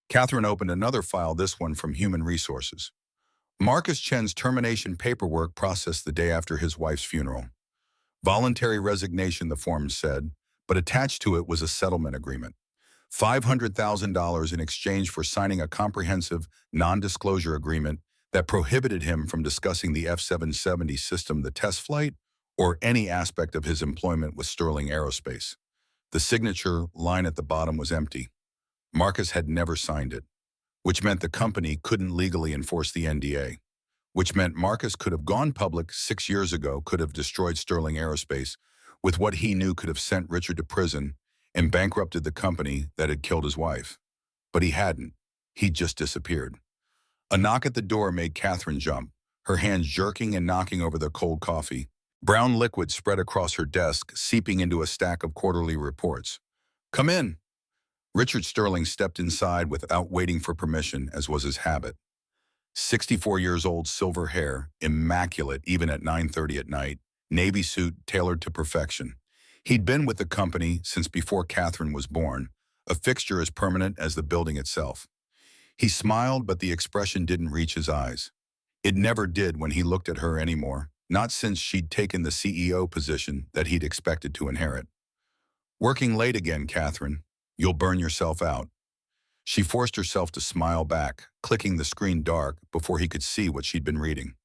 Catherine opened another file, this one from Human Resources. Marcus Chen's termination paperwork processed the day after his wife's funeral. Voluntary resignation, the form said, but attached to it was a settlement agreement. $500,000 in exchange for signing a comprehensive non-disclosure agreement that prohibited him from discussing the F-770 system, the test flight, or any aspect of his employment with Sterling Aerospace. The signature line at the bottom was empty. Marcus had never signed it, which meant the company couldn't legally enforce the NDA, which meant Marcus could have gone public 6 years ago, could have destroyed Sterling Aerospace with what he knew, could have sent Richard to prison and bankrupted the company that had killed his wife. But he hadn't. He'd just disappeared. A knock at the door made Catherine jump, her hands jerking and knocking over the cold coffee. Brown liquid spread across her desk, seeping into a stack of quarterly reports. "Come in." Richard Sterling stepped inside without waiting for permission, as was his habit. 64 years old, silver hair, immaculate even at 9:30 at night, navy suit tailored to perfection. He'd been with the company since before Catherine was born, a fixture as permanent as the building itself. He smiled, but the expression didn't reach his eyes. It never did when he looked at her anymore, not since she'd taken the CEO position that he'd expected to inherit. "Working late again, Catherine. You'll burn yourself out." She forced herself to smile back, clicking the screen dark before he could see what she'd been reading.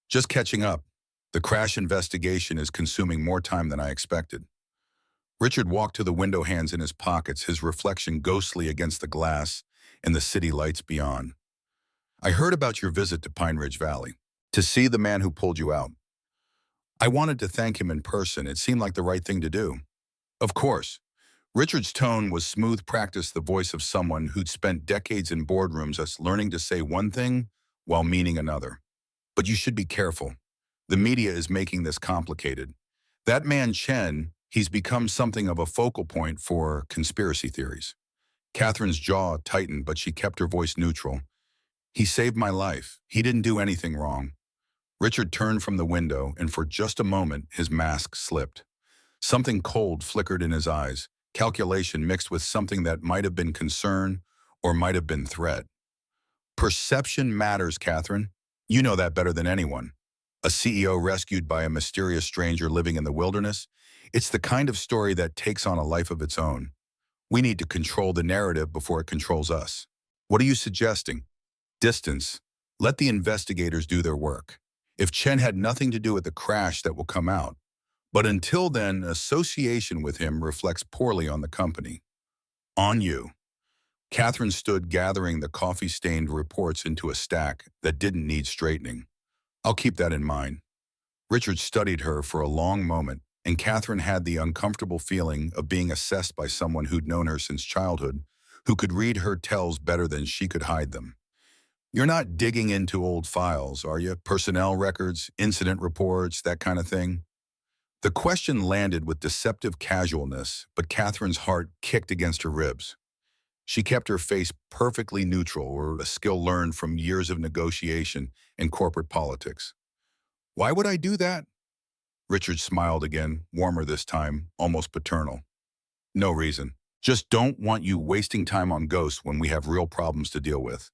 "Just catching up. The crash investigation is consuming more time than I expected." Richard walked to the window, hands in his pockets, his reflection ghostly against the glass and the city lights beyond. "I heard about your visit to Pine Ridge Valley, to see the man who pulled you out. I wanted to thank him in person. It seemed like the right thing to do." "Of course." Richard's tone was smooth practice, the voice of someone who'd spent decades in boardrooms, us learning to say one thing while meaning another. But you should be careful. The media is making this complicated. That man Chen, he's become something of a focal point for conspiracy theories. Catherine's jaw tightened, but she kept her voice neutral. He saved my life. He didn't do anything wrong. Richard turned from the window, and for just a moment, his mask slipped. Something cold flickered in his eyes, calculation mixed with something that might have been concern or might have been threat. Perception matters, Catherine. You know that better than anyone. A CEO rescued by a mysterious stranger living in the wilderness? It's the kind of story that takes on a life of its own. We need to control the narrative before it controls us. What are you suggesting? Distance. Let the investigators do their work. If Chen had nothing to do with the crash, that will come out. But until then, association with him reflects poorly on the company. On you. Catherine stood gathering the coffee-stained reports into a stack that didn't need straightening. I'll keep that in mind. Richard studied her for a long moment, and Catherine had the uncomfortable feeling of being assessed by someone who'd known her since childhood, who could read her tells better than she could hide them. You're not digging into old files, are you? Personnel records, incident reports, that kind of thing? The question landed with deceptive casualness, but Catherine's heart kicked against her ribs. She kept her face perfectly neutral, or a skill learned from years of negotiation and corporate politics. Why would I do that? Richard smiled again, warmer this time, almost paternal. No reason. Just don't want you wasting time on ghosts when we have real problems to deal with.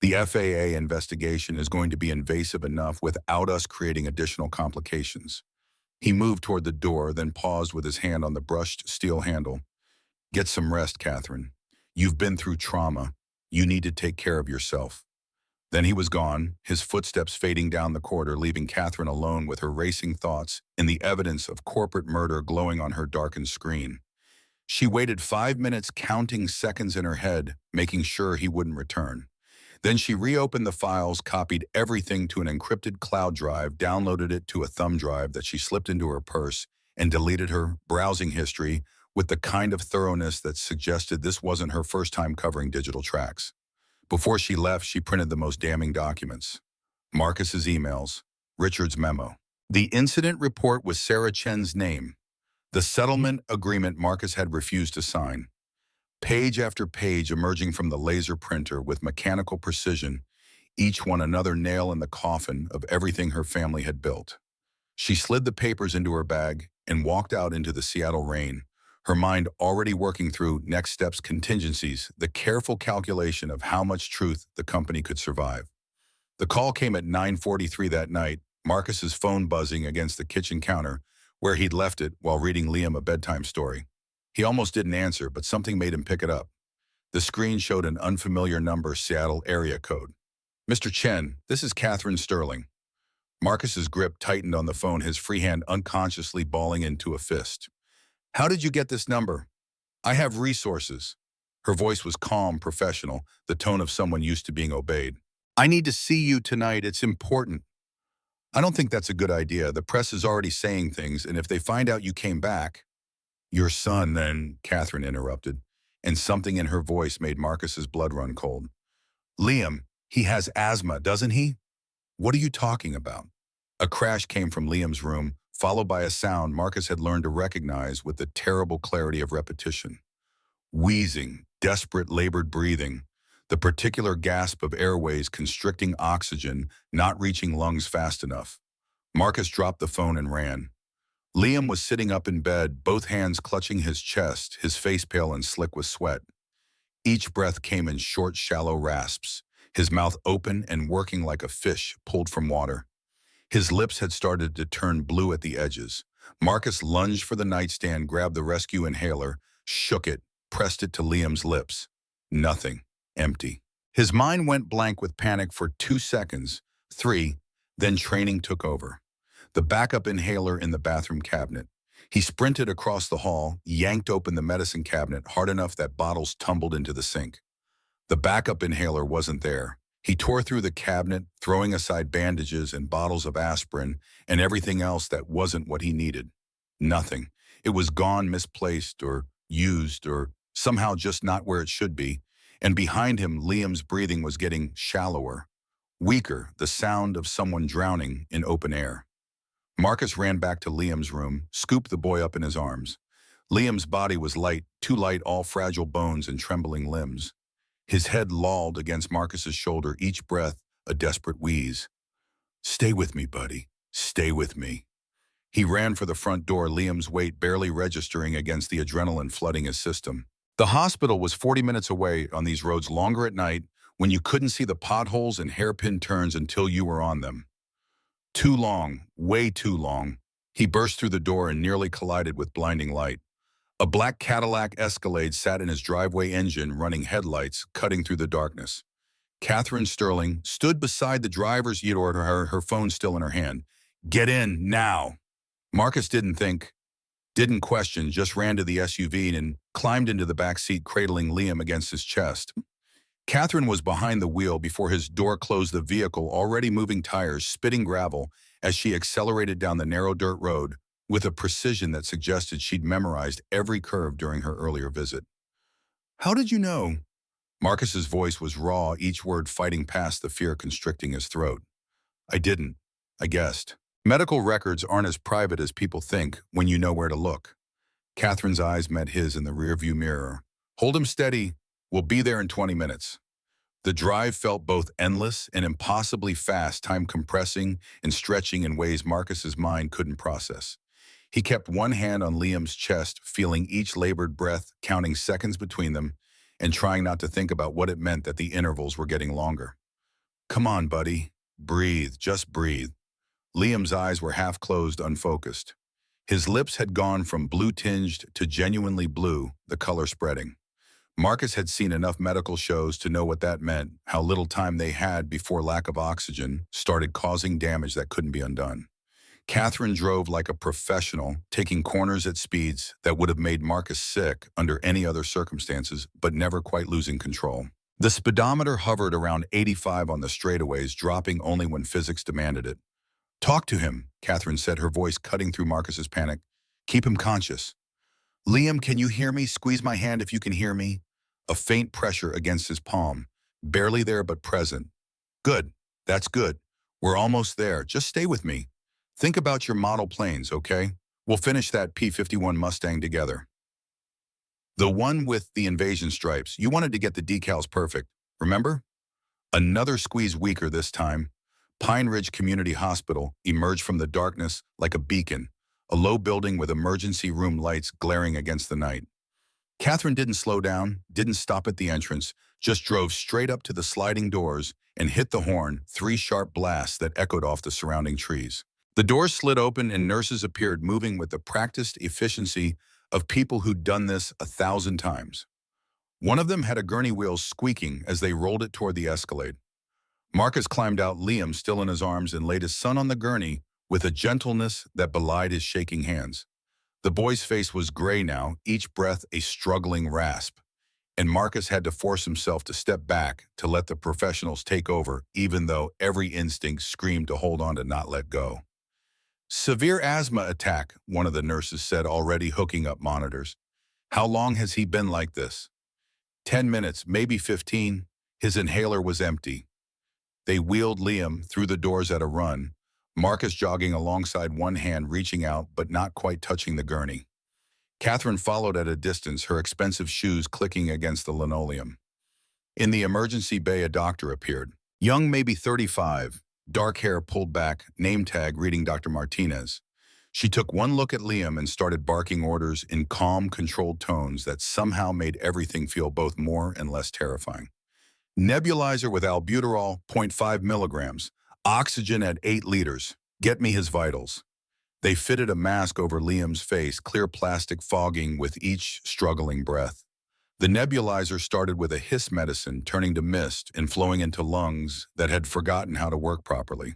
The FAA investigation is going to be invasive enough without us creating additional complications. He moved toward the door, then paused with his hand on the brushed steel handle. Get some rest, Catherine. You've been through trauma. You need to take care of yourself. Then he was gone, his footsteps fading down the corridor, leaving Catherine alone with her racing thoughts and the evidence of corporate murder glowing on her darkened screen. She waited 5 minutes, counting seconds in her head, making sure he wouldn't return. Then she reopened the files, copied everything to an encrypted cloud drive, downloaded it to a thumb drive that she slipped into her purse, and deleted her browsing history with the kind of thoroughness that suggested this wasn't her first time covering digital tracks. Before she left, she printed the most damning documents. Marcus's emails, Richard's memo. The incident report with Sarah Chen's name. The settlement agreement Marcus had refused to sign. Page after page emerging from the laser printer with mechanical precision, each one another nail in the coffin of everything her family had built. She slid the papers into her bag and walked out into the Seattle rain, her mind already working through next steps, contingencies, the careful calculation of how much truth the company could survive. The call came at 9:43 that night, Marcus's phone buzzing against the kitchen counter, where he'd left it while reading Liam a bedtime story. He almost didn't answer, but something made him pick it up. The screen showed an unfamiliar number, Seattle area code. Mr. Chen, this is Catherine Sterling. Marcus's grip tightened on the phone, his free hand unconsciously balling into a fist. How did you get this number? I have resources. Her voice was calm, professional, the tone of someone used to being obeyed. I need to see you tonight. It's important. I don't think that's a good idea. The press is already saying things, and if they find out you came back... Your son, then, Catherine interrupted, and something in her voice made Marcus's blood run cold. Liam, he has asthma, doesn't he? What are you talking about? A crash came from Liam's room, followed by a sound Marcus had learned to recognize with the terrible clarity of repetition. Wheezing, desperate labored breathing, the particular gasp of airways constricting oxygen, not reaching lungs fast enough. Marcus dropped the phone and ran. Liam was sitting up in bed, both hands clutching his chest, his face pale and slick with sweat. Each breath came in short, shallow rasps, his mouth open and working like a fish pulled from water. His lips had started to turn blue at the edges. Marcus lunged for the nightstand, grabbed the rescue inhaler, shook it, pressed it to Liam's lips. Nothing. Empty. His mind went blank with panic for 2 seconds, 3, then training took over. The backup inhaler in the bathroom cabinet. He sprinted across the hall, yanked open the medicine cabinet hard enough that bottles tumbled into the sink. The backup inhaler wasn't there. He tore through the cabinet, throwing aside bandages and bottles of aspirin and everything else that wasn't what he needed. Nothing. It was gone, misplaced, or used, or somehow just not where it should be. And behind him, Liam's breathing was getting shallower. Weaker, the sound of someone drowning in open air. Marcus ran back to Liam's room, scooped the boy up in his arms. Liam's body was light, too light, all fragile bones and trembling limbs. His head lolled against Marcus's shoulder, each breath a desperate wheeze. "Stay with me, buddy. Stay with me." He ran for the front door, Liam's weight barely registering against the adrenaline flooding his system. The hospital was 40 minutes away on these roads, longer at night, when you couldn't see the potholes and hairpin turns until you were on them. Too long, way too long. He burst through the door and nearly collided with blinding light. A black Cadillac Escalade sat in his driveway, engine running, headlights cutting through the darkness. Catherine Sterling stood beside the driver's seat, her phone still in her hand. "Get in, now." Marcus didn't think, didn't question, just ran to the SUV and climbed into the back seat, cradling Liam against his chest. Catherine was behind the wheel before his door closed, the vehicle already moving, tires spitting gravel as she accelerated down the narrow dirt road with a precision that suggested she'd memorized every curve during her earlier visit. "How did you know?" Marcus's voice was raw, each word fighting past the fear constricting his throat. "I didn't. I guessed. Medical records aren't as private as people think when you know where to look." Catherine's eyes met his in the rearview mirror. "Hold him steady. We'll be there in 20 minutes. The drive felt both endless and impossibly fast, time compressing and stretching in ways Marcus's mind couldn't process. He kept one hand on Liam's chest, feeling each labored breath, counting seconds between them, and trying not to think about what it meant that the intervals were getting longer. "Come on, buddy. Breathe. Just breathe." Liam's eyes were half closed, unfocused. His lips had gone from blue-tinged to genuinely blue, the color spreading. Marcus had seen enough medical shows to know what that meant, how little time they had before lack of oxygen started causing damage that couldn't be undone. Catherine drove like a professional, taking corners at speeds that would have made Marcus sick under any other circumstances, but never quite losing control. The speedometer hovered around 85 on the straightaways, dropping only when physics demanded it. "Talk to him," Catherine said, her voice cutting through Marcus's panic. "Keep him conscious." "Liam, can you hear me? Squeeze my hand if you can hear me." A faint pressure against his palm, barely there but present. "Good. That's good. We're almost there. Just stay with me. Think about your model planes, okay? We'll finish that P-51 Mustang together. The one with the invasion stripes. You wanted to get the decals perfect, remember?" Another squeeze, weaker this time. Pine Ridge Community Hospital emerged from the darkness like a beacon, a low building with emergency room lights glaring against the night. Catherine didn't slow down, didn't stop at the entrance, just drove straight up to the sliding doors and hit the horn, 3 sharp blasts that echoed off the surrounding trees. The doors slid open and nurses appeared, moving with the practiced efficiency of people who'd done this 1,000 times. One of them had a gurney wheel squeaking as they rolled it toward the Escalade. Marcus climbed out, Liam still in his arms, and laid his son on the gurney with a gentleness that belied his shaking hands. The boy's face was gray now, each breath a struggling rasp, and Marcus had to force himself to step back to let the professionals take over, even though every instinct screamed to hold on, to not let go. "Severe asthma attack," one of the nurses said, already hooking up monitors. "How long has he been like this?" 10 minutes, maybe 15. His inhaler was empty. They wheeled Liam through the doors at a run, Marcus jogging alongside, one hand reaching out but not quite touching the gurney. Catherine followed at a distance, her expensive shoes clicking against the linoleum. In the emergency bay, a doctor appeared. Young, maybe 35, dark hair pulled back, name tag reading Dr. Martinez. She took one look at Liam and started barking orders in calm, controlled tones that somehow made everything feel both more and less terrifying. "Nebulizer with albuterol, 0.5 milligrams. Oxygen at 8 liters. Get me his vitals." They fitted a mask over Liam's face, clear plastic fogging with each struggling breath. The nebulizer started with a hiss medicine, turning to mist and flowing into lungs that had forgotten how to work properly.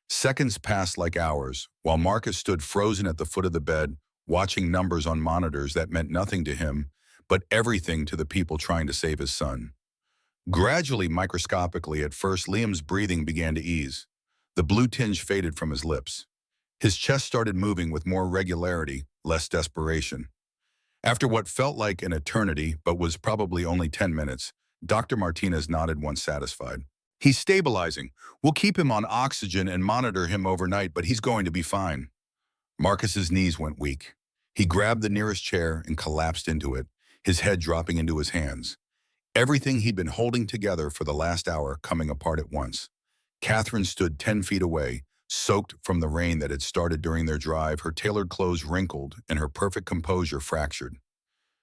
Seconds passed like hours, while Marcus stood frozen at the foot of the bed, watching numbers on monitors that meant nothing to him, but everything to the people trying to save his son. Gradually, microscopically at first, Liam's breathing began to ease. The blue tinge faded from his lips. His chest started moving with more regularity, less desperation. After what felt like an eternity, but was probably only 10 minutes, Dr. Martinez nodded once satisfied. He's stabilizing. We'll keep him on oxygen and monitor him overnight, but he's going to be fine. Marcus's knees went weak. He grabbed the nearest chair and collapsed into it, his head dropping into his hands. Everything he'd been holding together for the last hour coming apart at once. Catherine stood 10 feet away, soaked from the rain that had started during their drive, her tailored clothes wrinkled and her perfect composure fractured.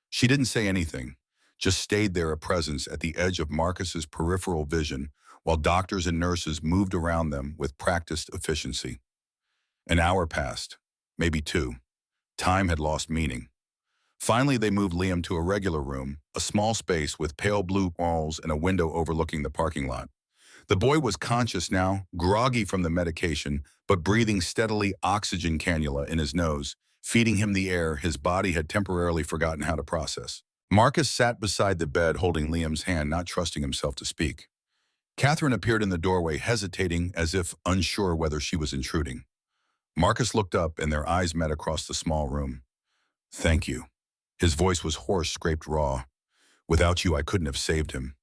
She didn't say anything, just stayed there, a presence at the edge of Marcus's peripheral vision, while doctors and nurses moved around them with practiced efficiency. An hour passed, maybe two. Time had lost meaning. Finally, they moved Liam to a regular room, a small space with pale blue walls and a window overlooking the parking lot. The boy was conscious now, groggy from the medication, but breathing steadily, oxygen cannula in his nose, feeding him the air his body had temporarily forgotten how to process. Marcus sat beside the bed holding Liam's hand, not trusting himself to speak. Catherine appeared in the doorway, hesitating as if unsure whether she was intruding. Marcus looked up and their eyes met across the small room. "Thank you." His voice was hoarse, scraped raw. "Without you, I couldn't have saved him."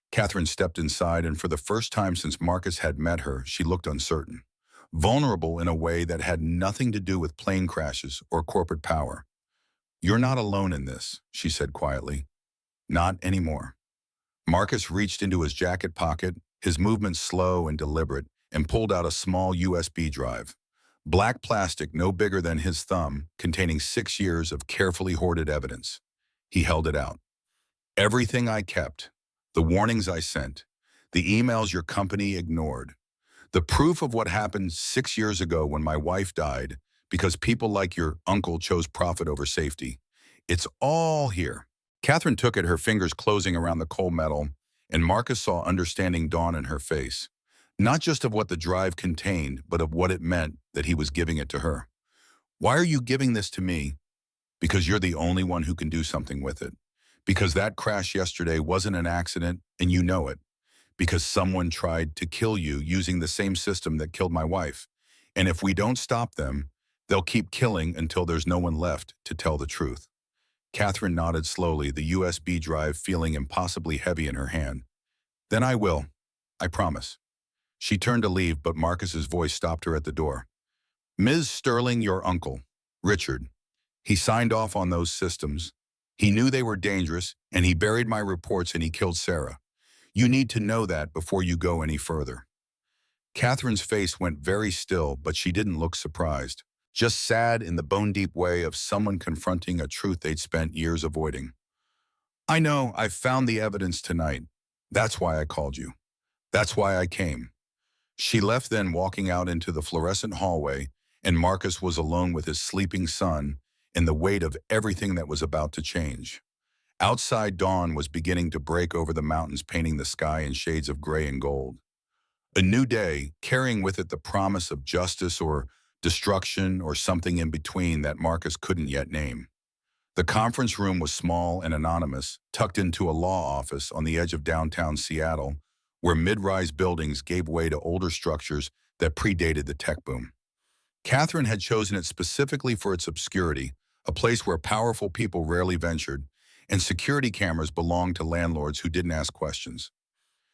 Catherine stepped inside, and for the first time since Marcus had met her, she looked uncertain, vulnerable in a way that had nothing to do with plane crashes or corporate power. "You're not alone in this," she said quietly. "Not anymore." Marcus reached into his jacket pocket, his movements slow and deliberate, and pulled out a small USB drive. Black plastic no bigger than his thumb, containing 6 years of carefully hoarded evidence. He held it out. "Everything I kept, the warnings I sent, the emails your company ignored, the proof of what happened 6 years ago when my wife died because people like your uncle chose profit over safety. It's all here." Catherine took it, her fingers closing around the cold metal, and Marcus saw understanding dawn in her face. Not just of what the drive contained, but of what it meant that he was giving it to her. "Why are you giving this to me?" "Because you're the only one who can do something with it. Because that crash yesterday wasn't an accident, and you know it. Because someone tried to kill you using the same system that killed my wife. And if we don't stop them, they'll keep killing until there's no one left to tell the truth." Catherine nodded slowly, the USB drive feeling impossibly heavy in her hand. "Then I will. I promise." She turned to leave, but Marcus's voice stopped her at the door. "Ms. Sterling, your uncle, Richard. He signed off on those systems. He knew they were dangerous, and he buried my reports and he killed Sarah. You need to know that before you go any further." Catherine's face went very still, but she didn't look surprised, just sad in the bone-deep way of someone confronting a truth they'd spent years avoiding. "I know, I've found the evidence tonight. That's why I called you. That's why I came." She left then, walking out into the fluorescent hallway, and Marcus was alone with his sleeping son and the weight of everything that was about to change. Outside, dawn was beginning to break over the mountains, painting the sky in shades of gray and gold. A new day, carrying with it the promise of justice or destruction or something in between that Marcus couldn't yet name. The conference room was small and anonymous, tucked into a law office on the edge of downtown Seattle, where mid-rise buildings gave way to older structures that predated the tech boom. Catherine had chosen it specifically for its obscurity, a place where powerful people rarely ventured, and security cameras belonged to landlords who didn't ask questions.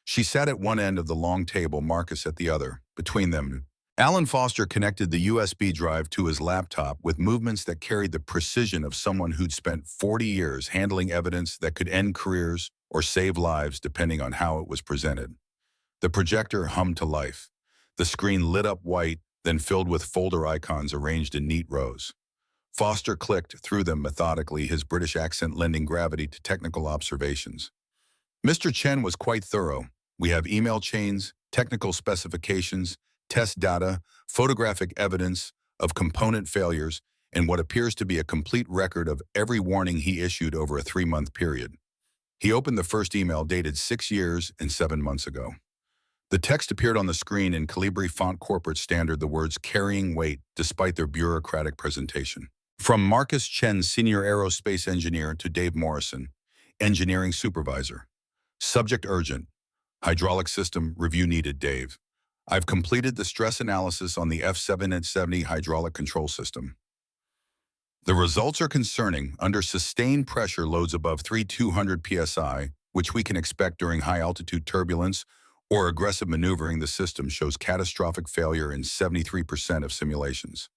She sat at one end of the long table, Marcus at the other. Between them, Alan Foster connected the USB drive to his laptop with movements that carried the precision of someone who'd spent 40 years handling evidence that could end careers or save lives depending on how it was presented. The projector hummed to life. The screen lit up white, then filled with folder icons arranged in neat rows. Foster clicked through them methodically, his British accent lending gravity to technical observations. Mr. Chen was quite thorough. "We have email chains, technical specifications, test data, photographic evidence of component failures, and what appears to be a complete record of every warning he issued over a 3-month period." He opened the first email, dated 6 years and 7 months ago. The text appeared on the screen in Calibri font, corporate standard, the words carrying weight despite their bureaucratic presentation. From Marcus Chen, senior aerospace engineer, to Dave Morrison, engineering supervisor. Subject urgent. Hydraulic system review needed, Dave. I've completed the stress analysis on the F770 hydraulic control system. The results are concerning. Under sustained pressure, loads above 3,200 psi, which we can expect during high-altitude turbulence, or aggressive maneuvering the system shows catastrophic failure in 73% of simulations.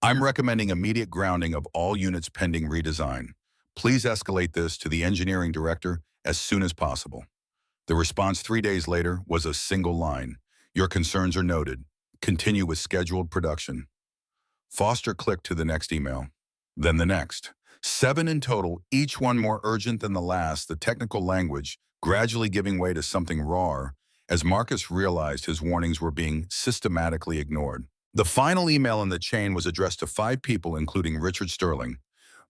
I'm recommending immediate grounding of all units pending redesign. Please escalate this to the engineering director as soon as possible. The response 3 days later was a single line. Your concerns are noted. Continue with scheduled production. Foster clicked to the next email, then the next. 7 in total, each one more urgent than the last, the technical language gradually giving way to something rawer as Marcus realized his warnings were being systematically ignored. The final email in the chain was addressed to 5 people, including Richard Sterling.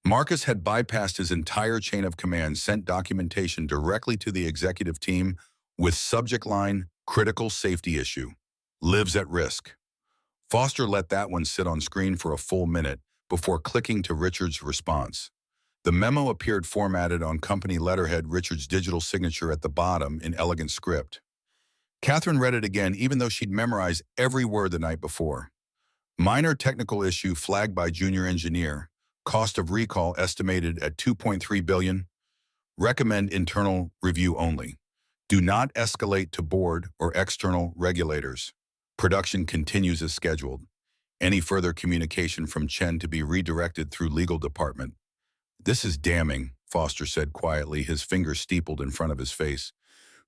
Marcus had bypassed his entire chain of command, sent documentation directly to the executive team with subject line, critical safety issue, lives at risk. Foster let that one sit on screen for a full minute before clicking to Richard's response. The memo appeared formatted on company letterhead, Richard's digital signature at the bottom in elegant script. Catherine read it again, even though she'd memorized every word the night before. Minor technical issue flagged by junior engineer. Cost of recall estimated at $2.3 billion. Recommend internal review only. Do not escalate to board or external regulators. Production continues as scheduled. Any further communication from Chen to be redirected through legal department. This is damning, Foster said quietly, his fingers steepled in front of his face.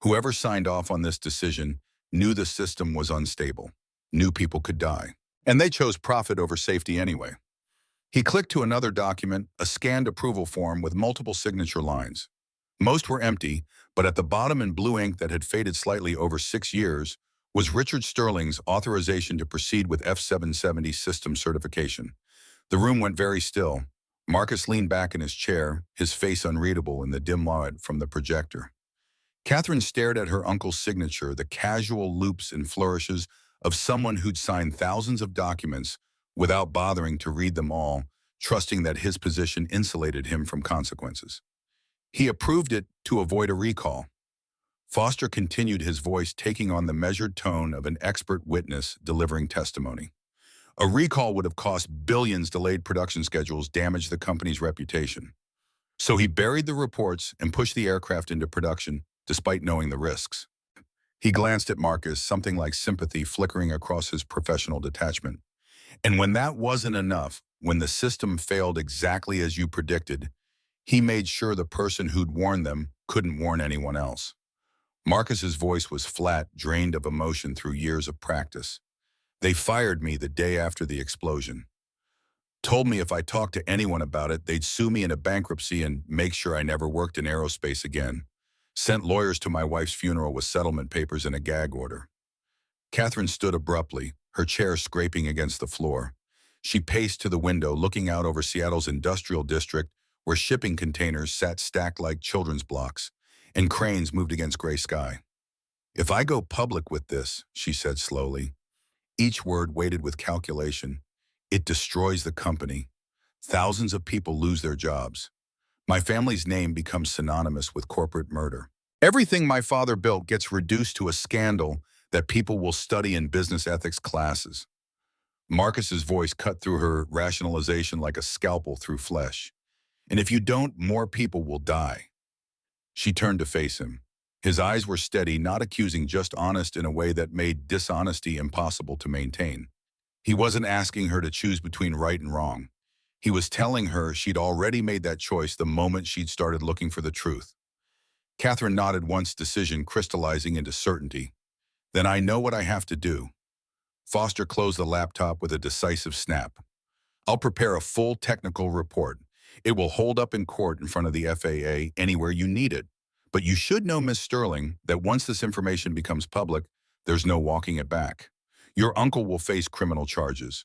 Whoever signed off on this decision knew the system was unstable, knew people could die, and they chose profit over safety anyway. He clicked to another document, a scanned approval form with multiple signature lines. Most were empty, but at the bottom in blue ink that had faded slightly over 6 years was Richard Sterling's authorization to proceed with F-770 system certification. The room went very still. Marcus leaned back in his chair, his face unreadable in the dim light from the projector. Catherine stared at her uncle's signature, the casual loops and flourishes of someone who'd signed thousands of documents without bothering to read them all, trusting that his position insulated him from consequences. He approved it to avoid a recall. Foster continued, his voice taking on the measured tone of an expert witness delivering testimony. A recall would have cost billions, delayed production schedules, damaged the company's reputation. So he buried the reports and pushed the aircraft into production, despite knowing the risks. He glanced at Marcus, something like sympathy flickering across his professional detachment. And when that wasn't enough, when the system failed exactly as you predicted, he made sure the person who'd warned them couldn't warn anyone else. Marcus's voice was flat, drained of emotion through years of practice. They fired me the day after the explosion. Told me if I talked to anyone about it, they'd sue me into bankruptcy and make sure I never worked in aerospace again. Sent lawyers to my wife's funeral with settlement papers and a gag order. Catherine stood abruptly, her chair scraping against the floor. She paced to the window, looking out over Seattle's industrial district, where shipping containers sat stacked like children's blocks, and cranes moved against gray sky. If I go public with this, she said slowly, each word weighted with calculation, it destroys the company. Thousands of people lose their jobs. My family's name becomes synonymous with corporate murder. Everything my father built gets reduced to a scandal that people will study in business ethics classes. Marcus's voice cut through her rationalization like a scalpel through flesh. And if you don't, more people will die. She turned to face him. His eyes were steady, not accusing, just honest in a way that made dishonesty impossible to maintain. He wasn't asking her to choose between right and wrong. He was telling her she'd already made that choice the moment she'd started looking for the truth. Catherine nodded once, decision crystallizing into certainty. Then I know what I have to do. Foster closed the laptop with a decisive snap. I'll prepare a full technical report. It will hold up in court in front of the FAA anywhere you need it. But you should know, Miss Sterling, that once this information becomes public, there's no walking it back. Your uncle will face criminal charges.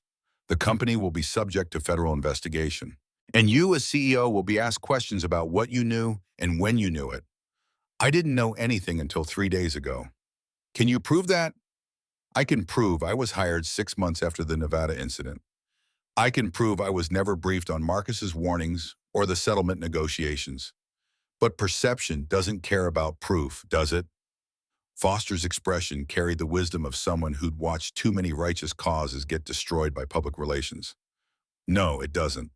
The company will be subject to federal investigation. And you, as CEO, will be asked questions about what you knew and when you knew it. I didn't know anything until 3 days ago. Can you prove that? I can prove I was hired 6 months after the Nevada incident. I can prove I was never briefed on Marcus's warnings or the settlement negotiations. But perception doesn't care about proof, does it? Foster's expression carried the wisdom of someone who'd watched too many righteous causes get destroyed by public relations. No, it doesn't.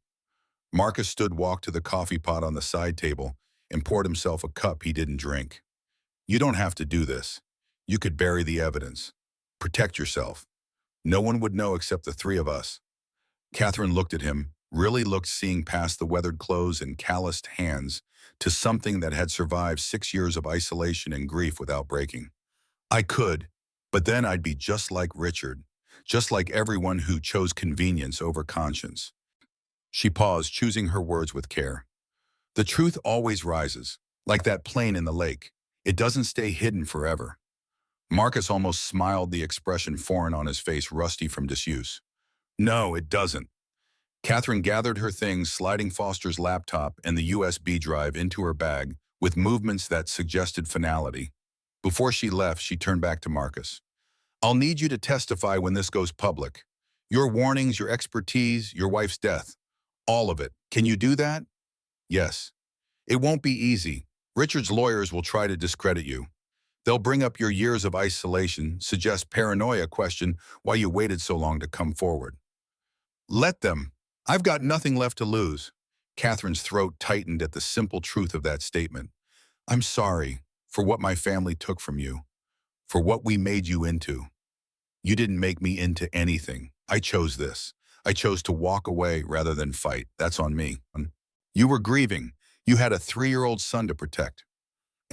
Marcus walked to the coffee pot on the side table and poured himself a cup he didn't drink. You don't have to do this. You could bury the evidence. Protect yourself. No one would know except the three of us. Catherine looked at him, really looked, seeing past the weathered clothes and calloused hands to something that had survived 6 years of isolation and grief without breaking. I could, but then I'd be just like Richard, just like everyone who chose convenience over conscience. She paused, choosing her words with care. The truth always rises, like that plane in the lake. It doesn't stay hidden forever. Marcus almost smiled, the expression foreign on his face, rusty from disuse. No, it doesn't. Catherine gathered her things, sliding Foster's laptop and the USB drive into her bag with movements that suggested finality. Before she left, she turned back to Marcus. I'll need you to testify when this goes public. Your warnings, your expertise, your wife's death. All of it. Can you do that? Yes. It won't be easy. Richard's lawyers will try to discredit you. They'll bring up your years of isolation, suggest paranoia, question why you waited so long to come forward. Let them. I've got nothing left to lose. Catherine's throat tightened at the simple truth of that statement. I'm sorry for what my family took from you, for what we made you into. You didn't make me into anything. I chose this. I chose to walk away rather than fight. That's on me. You were grieving. You had a 3-year-old son to protect.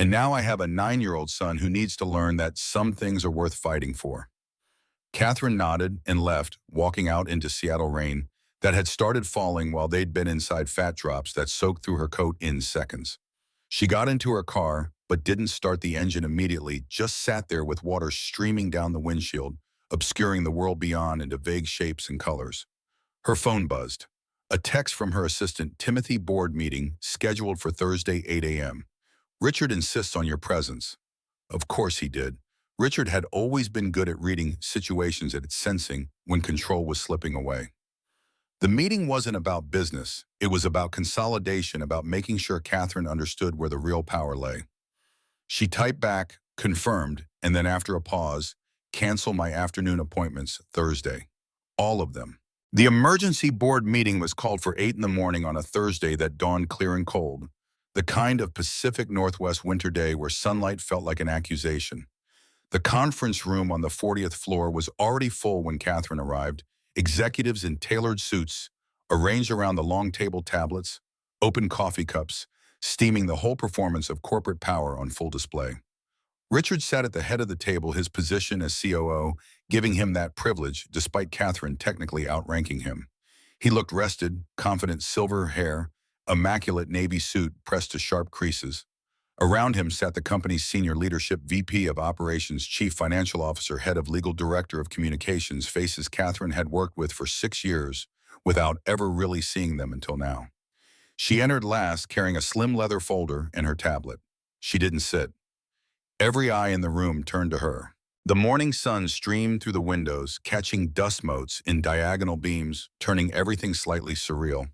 And now I have a 9-year-old son who needs to learn that some things are worth fighting for. Catherine nodded and left, walking out into Seattle rain that had started falling while they'd been inside fat drops that soaked through her coat in seconds. She got into her car, but didn't start the engine immediately, just sat there with water streaming down the windshield, obscuring the world beyond into vague shapes and colors. Her phone buzzed. A text from her assistant, Timothy, board meeting, scheduled for Thursday, 8 a.m. Richard insists on your presence. Of course he did. Richard had always been good at reading situations and sensing when control was slipping away. The meeting wasn't about business. It was about consolidation, about making sure Catherine understood where the real power lay. She typed back, confirmed, and then after a pause, cancel my afternoon appointments Thursday. All of them. The emergency board meeting was called for 8 in the morning on a Thursday that dawned clear and cold, the kind of Pacific Northwest winter day where sunlight felt like an accusation. The conference room on the 40th floor was already full when Catherine arrived, executives in tailored suits, arranged around the long table tablets, open coffee cups, steaming the whole performance of corporate power on full display. Richard sat at the head of the table, his position as COO giving him that privilege, despite Catherine technically outranking him. He looked rested, confident, silver hair, immaculate navy suit pressed to sharp creases. Around him sat the company's senior leadership, VP of Operations, Chief Financial Officer, Head of Legal, Director of Communications, faces Catherine had worked with for 6 years without ever really seeing them until now. She entered last, carrying a slim leather folder and her tablet. She didn't sit. Every eye in the room turned to her. The morning sun streamed through the windows, catching dust motes in diagonal beams, turning everything slightly surreal.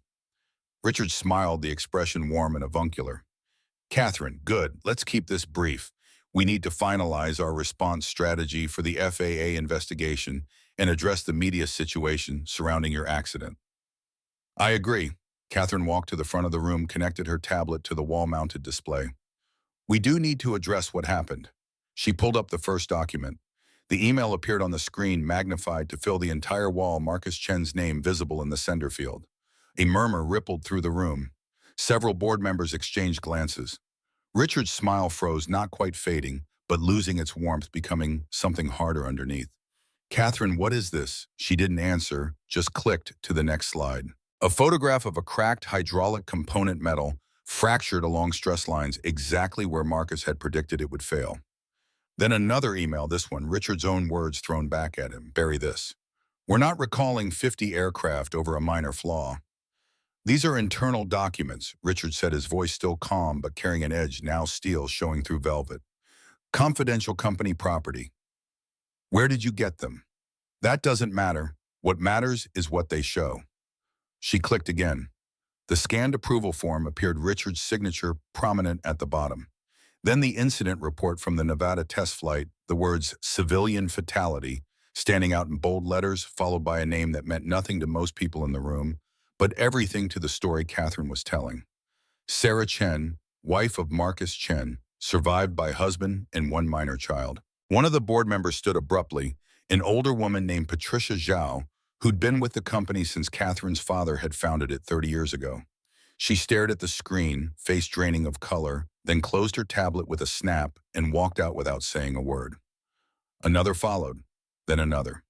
Richard smiled, the expression warm and avuncular. Catherine, good. Let's keep this brief. We need to finalize our response strategy for the FAA investigation and address the media situation surrounding your accident. I agree. Catherine walked to the front of the room, connected her tablet to the wall-mounted display. We do need to address what happened. She pulled up the first document. The email appeared on the screen, magnified to fill the entire wall, Marcus Chen's name visible in the sender field. A murmur rippled through the room. Several board members exchanged glances. Richard's smile froze, not quite fading, but losing its warmth, becoming something harder underneath. Catherine, what is this? She didn't answer, just clicked to the next slide. A photograph of a cracked hydraulic component metal, fractured along stress lines, exactly where Marcus had predicted it would fail. Then another email, this one, Richard's own words thrown back at him. Bury this. We're not recalling 50 aircraft over a minor flaw. These are internal documents, Richard said, his voice still calm but carrying an edge, now steel showing through velvet. Confidential company property. Where did you get them? That doesn't matter. What matters is what they show. She clicked again. The scanned approval form appeared, Richard's signature prominent at the bottom. Then the incident report from the Nevada test flight, the words civilian fatality, standing out in bold letters, followed by a name that meant nothing to most people in the room, but everything to the story Catherine was telling. Sarah Chen, wife of Marcus Chen, survived by husband and one minor child. One of the board members stood abruptly, an older woman named Patricia Zhao, who'd been with the company since Catherine's father had founded it 30 years ago. She stared at the screen, face draining of color, then closed her tablet with a snap and walked out without saying a word. Another followed, then another.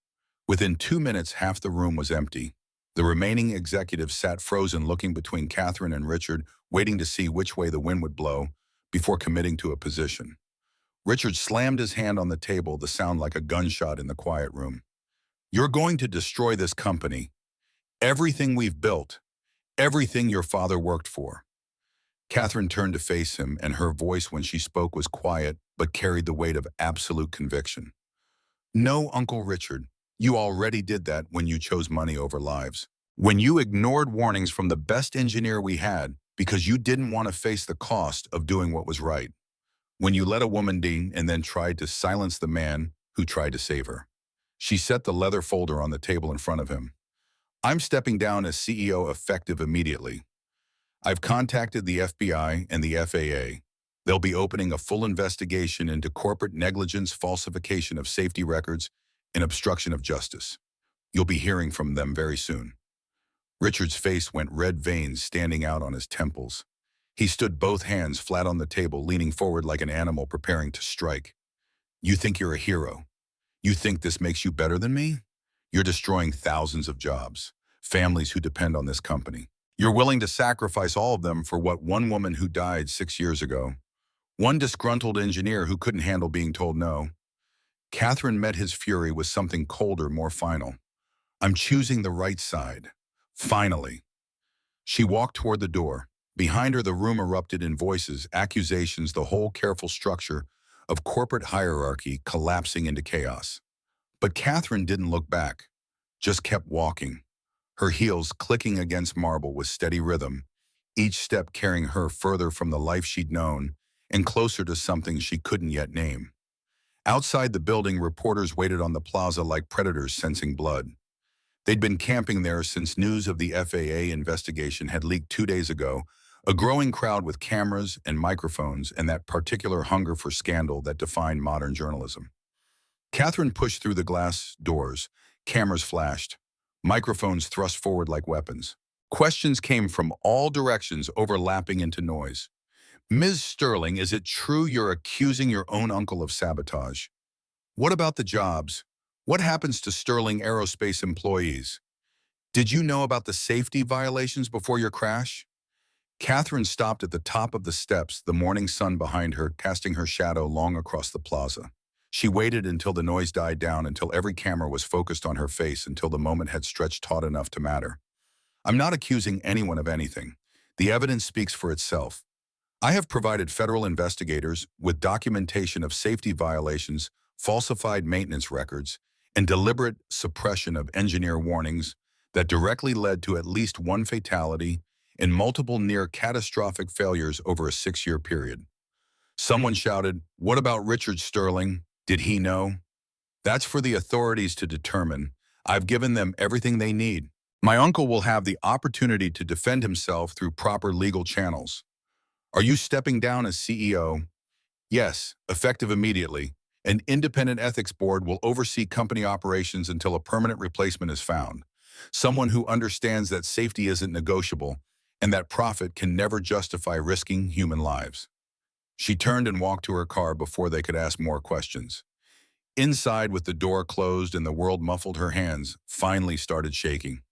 Within 2 minutes, half the room was empty. The remaining executives sat frozen, looking between Catherine and Richard, waiting to see which way the wind would blow before committing to a position. Richard slammed his hand on the table, the sound like a gunshot in the quiet room. "You're going to destroy this company. Everything we've built. Everything your father worked for." Catherine turned to face him, and her voice when she spoke was quiet but carried the weight of absolute conviction. "No, Uncle Richard, you already did that when you chose money over lives. When you ignored warnings from the best engineer we had because you didn't want to face the cost of doing what was right. When you let a woman die and then tried to silence the man who tried to save her." She set the leather folder on the table in front of him. "I'm stepping down as CEO effective immediately. I've contacted the FBI and the FAA. They'll be opening a full investigation into corporate negligence, falsification of safety records, and obstruction of justice. You'll be hearing from them very soon." Richard's face went red, veins standing out on his temples. He stood both hands flat on the table, leaning forward like an animal preparing to strike. "You think you're a hero? You think this makes you better than me? You're destroying thousands of jobs, families who depend on this company. You're willing to sacrifice all of them for what, one woman who died 6 years ago? One disgruntled engineer who couldn't handle being told no?" Catherine met his fury with something colder, more final. "I'm choosing the right side. Finally." She walked toward the door. Behind her, the room erupted in voices, accusations, the whole careful structure of corporate hierarchy collapsing into chaos. But Catherine didn't look back, just kept walking, her heels clicking against marble with steady rhythm, each step carrying her further from the life she'd known and closer to something she couldn't yet name. Outside the building, reporters waited on the plaza like predators sensing blood. They'd been camping there since news of the FAA investigation had leaked 2 days ago, a growing crowd with cameras and microphones and that particular hunger for scandal that defined modern journalism. Catherine pushed through the glass doors. Cameras flashed. Microphones thrust forward like weapons. Questions came from all directions, overlapping into noise. "Ms. Sterling, is it true you're accusing your own uncle of sabotage? What about the jobs? What happens to Sterling Aerospace employees? Did you know about the safety violations before your crash?" Catherine stopped at the top of the steps, the morning sun behind her, casting her shadow long across the plaza. She waited until the noise died down, until every camera was focused on her face, until the moment had stretched taut enough to matter. "I'm not accusing anyone of anything. The evidence speaks for itself. I have provided federal investigators with documentation of safety violations, falsified maintenance records, and deliberate suppression of engineer warnings that directly led to at least one fatality and multiple near-catastrophic failures over a 6-year period." Someone shouted, "What about Richard Sterling? Did he know?" "That's for the authorities to determine. I've given them everything they need. My uncle will have the opportunity to defend himself through proper legal channels." "Are you stepping down as CEO?" "Yes, effective immediately. An independent ethics board will oversee company operations until a permanent replacement is found. Someone who understands that safety isn't negotiable and that profit can never justify risking human lives." She turned and walked to her car before they could ask more questions. Inside, with the door closed and the world muffled, her hands finally started shaking.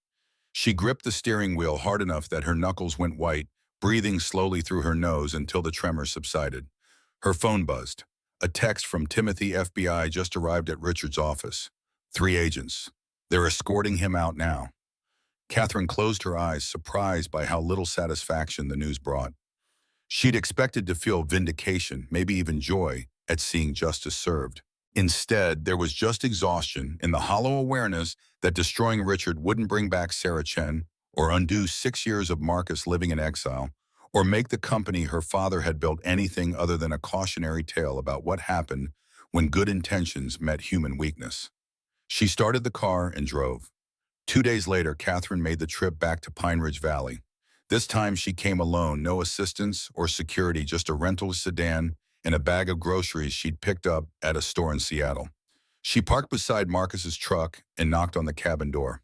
She gripped the steering wheel hard enough that her knuckles went white, breathing slowly through her nose until the tremor subsided. Her phone buzzed. A text from Timothy, FBI, just arrived at Richard's office. 3 agents. They're escorting him out now. Catherine closed her eyes, surprised by how little satisfaction the news brought. She'd expected to feel vindication, maybe even joy, at seeing justice served. Instead, there was just exhaustion and the hollow awareness that destroying Richard wouldn't bring back Sarah Chen, or undo 6 years of Marcus living in exile, or make the company her father had built anything other than a cautionary tale about what happened when good intentions met human weakness. She started the car and drove. 2 days later, Catherine made the trip back to Pine Ridge Valley. This time she came alone, no assistance or security, just a rental sedan and a bag of groceries she'd picked up at a store in Seattle. She parked beside Marcus's truck and knocked on the cabin door.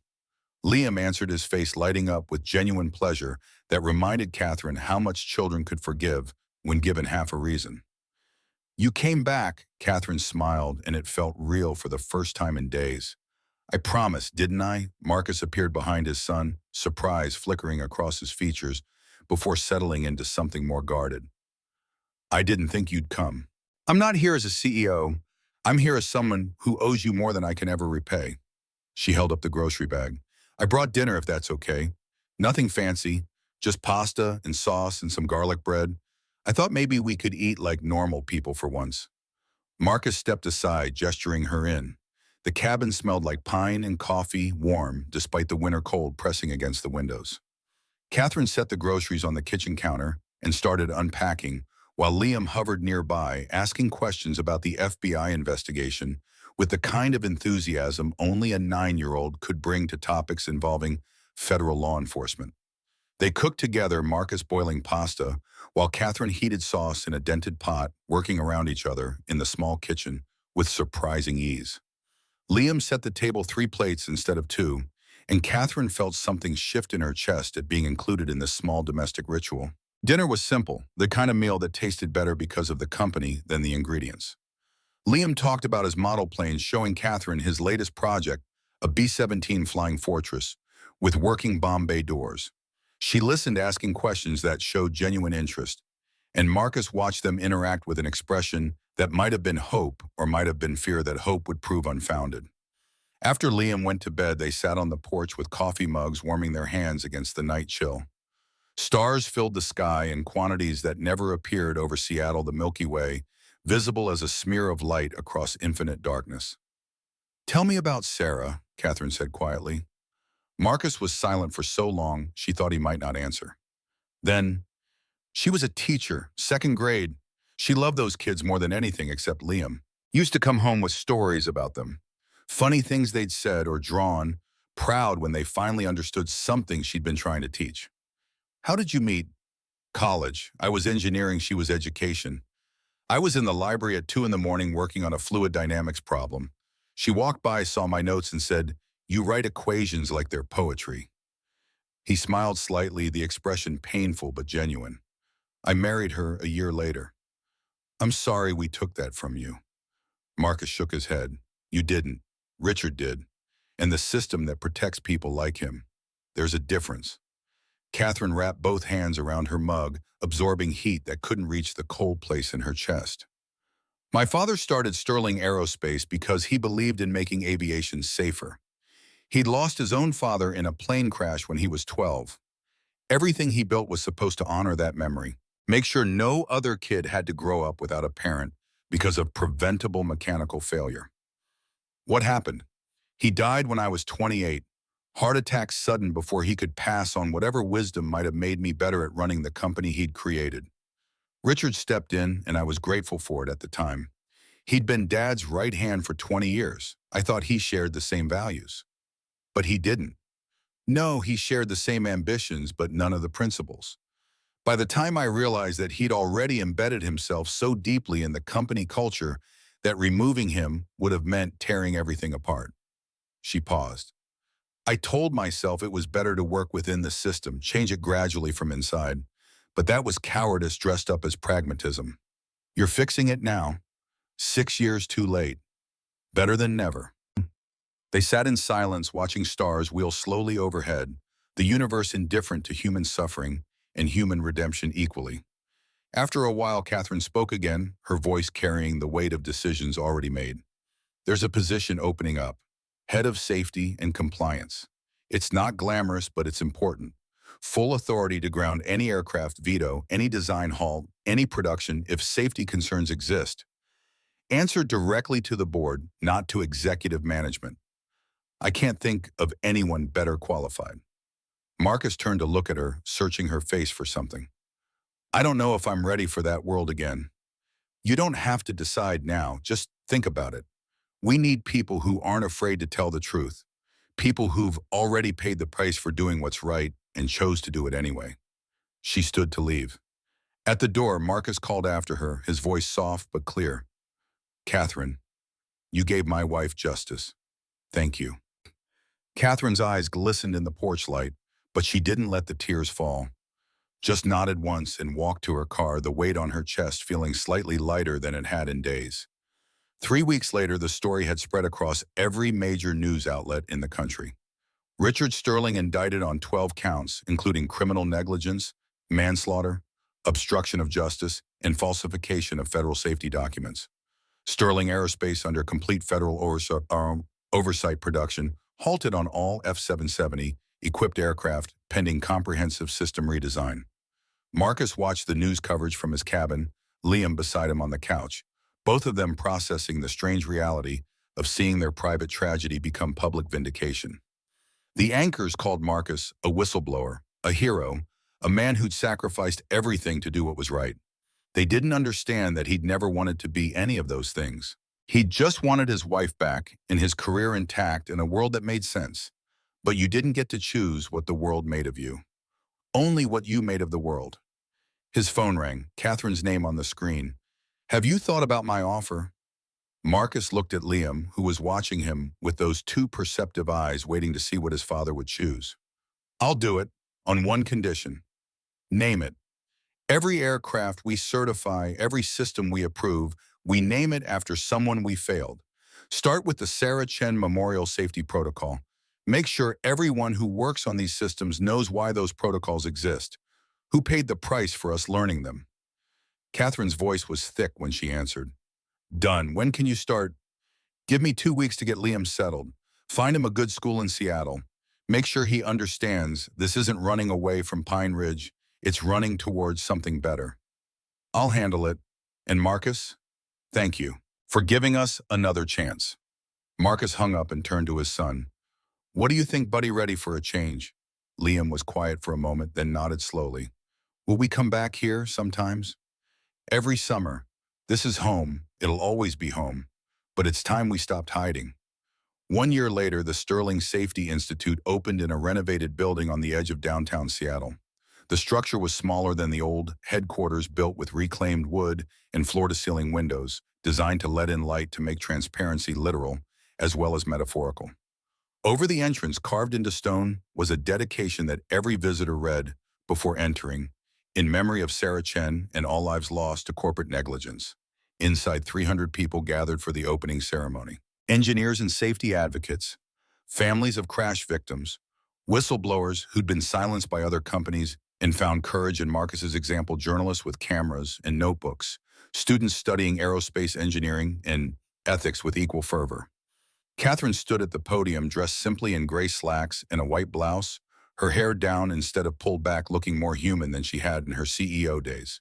Liam answered, his face lighting up with genuine pleasure that reminded Catherine how much children could forgive when given half a reason. "You came back," Catherine smiled, and it felt real for the first time in days. "I promised, didn't I?" Marcus appeared behind his son, surprise flickering across his features before settling into something more guarded. "I didn't think you'd come. I'm not here as a CEO. I'm here as someone who owes you more than I can ever repay." She held up the grocery bag. "I brought dinner if that's okay. Nothing fancy, just pasta and sauce and some garlic bread. I thought maybe we could eat like normal people for once." Marcus stepped aside, gesturing her in. The cabin smelled like pine and coffee, warm, despite the winter cold pressing against the windows. Catherine set the groceries on the kitchen counter and started unpacking, while Liam hovered nearby, asking questions about the FBI investigation with the kind of enthusiasm only a 9-year-old could bring to topics involving federal law enforcement. They cooked together, Marcus boiling pasta, while Catherine heated sauce in a dented pot, working around each other in the small kitchen with surprising ease. Liam set the table 3 plates instead of 2, and Catherine felt something shift in her chest at being included in this small domestic ritual. Dinner was simple, the kind of meal that tasted better because of the company than the ingredients. Liam talked about his model planes, showing Catherine his latest project, a B-17 Flying Fortress, with working bomb bay doors. She listened, asking questions that showed genuine interest, and Marcus watched them interact with an expression that might have been hope or might have been fear that hope would prove unfounded. After Liam went to bed, they sat on the porch with coffee mugs, warming their hands against the night chill. Stars filled the sky in quantities that never appeared over Seattle, the Milky Way, visible as a smear of light across infinite darkness. "Tell me about Sarah," Catherine said quietly. Marcus was silent for so long she thought he might not answer. Then, "She was a teacher, 2nd grade. She loved those kids more than anything except Liam. Used to come home with stories about them. Funny things they'd said or drawn, proud when they finally understood something she'd been trying to teach." "How did you meet?" "College. I was engineering, she was education. I was in the library at 2 in the morning working on a fluid dynamics problem. She walked by, saw my notes, and said, 'You write equations like they're poetry.'" He smiled slightly, the expression painful but genuine. "I married her a year later." "I'm sorry we took that from you." Marcus shook his head. "You didn't. Richard did. And the system that protects people like him. There's a difference." Catherine wrapped both hands around her mug, absorbing heat that couldn't reach the cold place in her chest. "My father started Sterling Aerospace because he believed in making aviation safer. He'd lost his own father in a plane crash when he was 12. Everything he built was supposed to honor that memory, make sure no other kid had to grow up without a parent because of preventable mechanical failure. What happened? He died when I was 28. Heart attack sudden before he could pass on whatever wisdom might have made me better at running the company he'd created. Richard stepped in, and I was grateful for it at the time. He'd been Dad's right hand for 20 years. I thought he shared the same values. But he didn't. No, he shared the same ambitions, but none of the principles. By the time I realized that he'd already embedded himself so deeply in the company culture that removing him would have meant tearing everything apart." She paused. "I told myself it was better to work within the system, change it gradually from inside. But that was cowardice dressed up as pragmatism. You're fixing it now. 6 years too late. Better than never." They sat in silence, watching stars wheel slowly overhead, the universe indifferent to human suffering and human redemption equally. After a while, Catherine spoke again, her voice carrying the weight of decisions already made. "There's a position opening up. Head of Safety and Compliance. It's not glamorous, but it's important. Full authority to ground any aircraft veto, any design halt, any production if safety concerns exist. Answer directly to the board, not to executive management. I can't think of anyone better qualified." Marcus turned to look at her, searching her face for something. "I don't know if I'm ready for that world again." "You don't have to decide now, just think about it. We need people who aren't afraid to tell the truth, people who've already paid the price for doing what's right and chose to do it anyway." She stood to leave. At the door, Marcus called after her, his voice soft but clear. Catherine, you gave my wife justice. Thank you. Catherine's eyes glistened in the porch light, but she didn't let the tears fall. Just nodded once and walked to her car, the weight on her chest feeling slightly lighter than it had in days. 3 weeks later, the story had spread across every major news outlet in the country. Richard Sterling indicted on 12 counts, including criminal negligence, manslaughter, obstruction of justice, and falsification of federal safety documents. Sterling Aerospace, under complete federal oversight production, halted on all F-770 equipped aircraft pending comprehensive system redesign. Marcus watched the news coverage from his cabin, Liam beside him on the couch, both of them processing the strange reality of seeing their private tragedy become public vindication. The anchors called Marcus a whistleblower, a hero, a man who'd sacrificed everything to do what was right. They didn't understand that he'd never wanted to be any of those things. He'd just wanted his wife back and his career intact in a world that made sense. But you didn't get to choose what the world made of you. Only what you made of the world. His phone rang, Catherine's name on the screen. Have you thought about my offer? Marcus looked at Liam, who was watching him with those two perceptive eyes waiting to see what his father would choose. I'll do it, on one condition. Name it. Every aircraft we certify, every system we approve, we name it after someone we failed. Start with the Sarah Chen Memorial Safety Protocol. Make sure everyone who works on these systems knows why those protocols exist, who paid the price for us learning them. Catherine's voice was thick when she answered. Done. When can you start? Give me 2 weeks to get Liam settled. Find him a good school in Seattle. Make sure he understands this isn't running away from Pine Ridge, it's running towards something better. I'll handle it. And Marcus, thank you for giving us another chance. Marcus hung up and turned to his son. What do you think, buddy? Ready for a change? Liam was quiet for a moment, then nodded slowly. Will we come back here sometimes? Every summer. This is home. It'll always be home. But it's time we stopped hiding. 1 year later, the Sterling Safety Institute opened in a renovated building on the edge of downtown Seattle. The structure was smaller than the old headquarters, built with reclaimed wood and floor-to-ceiling windows, designed to let in light to make transparency literal as well as metaphorical. Over the entrance, carved into stone, was a dedication that every visitor read before entering, in memory of Sarah Chen and all lives lost to corporate negligence. Inside, 300 people gathered for the opening ceremony. Engineers and safety advocates, families of crash victims, whistleblowers who'd been silenced by other companies and found courage in Marcus's example, journalists with cameras and notebooks, students studying aerospace engineering and ethics with equal fervor. Catherine stood at the podium dressed simply in gray slacks and a white blouse, her hair down instead of pulled back, looking more human than she had in her CEO days.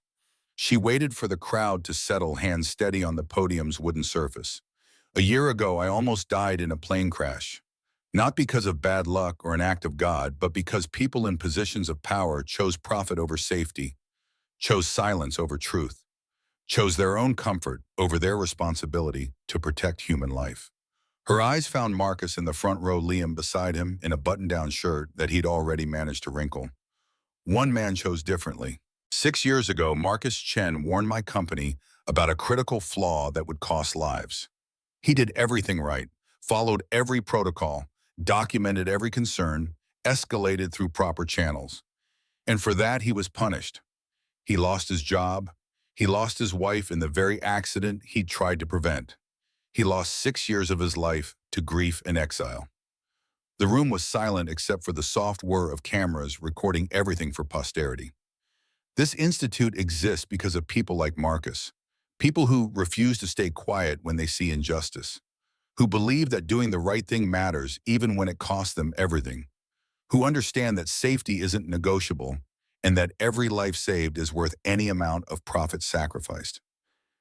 She waited for the crowd to settle, hands steady on the podium's wooden surface. A year ago, I almost died in a plane crash. Not because of bad luck or an act of God, but because people in positions of power chose profit over safety, chose silence over truth, chose their own comfort over their responsibility to protect human life. Her eyes found Marcus in the front row, Liam beside him in a button-down shirt that he'd already managed to wrinkle. One man chose differently. 6 years ago, Marcus Chen warned my company about a critical flaw that would cost lives. He did everything right, followed every protocol, documented every concern, escalated through proper channels. And for that, he was punished. He lost his job. He lost his wife in the very accident he'd tried to prevent. He lost 6 years of his life to grief and exile. The room was silent except for the soft whir of cameras recording everything for posterity. This institute exists because of people like Marcus, people who refuse to stay quiet when they see injustice, who believe that doing the right thing matters even when it costs them everything, who understand that safety isn't negotiable and that every life saved is worth any amount of profit sacrificed.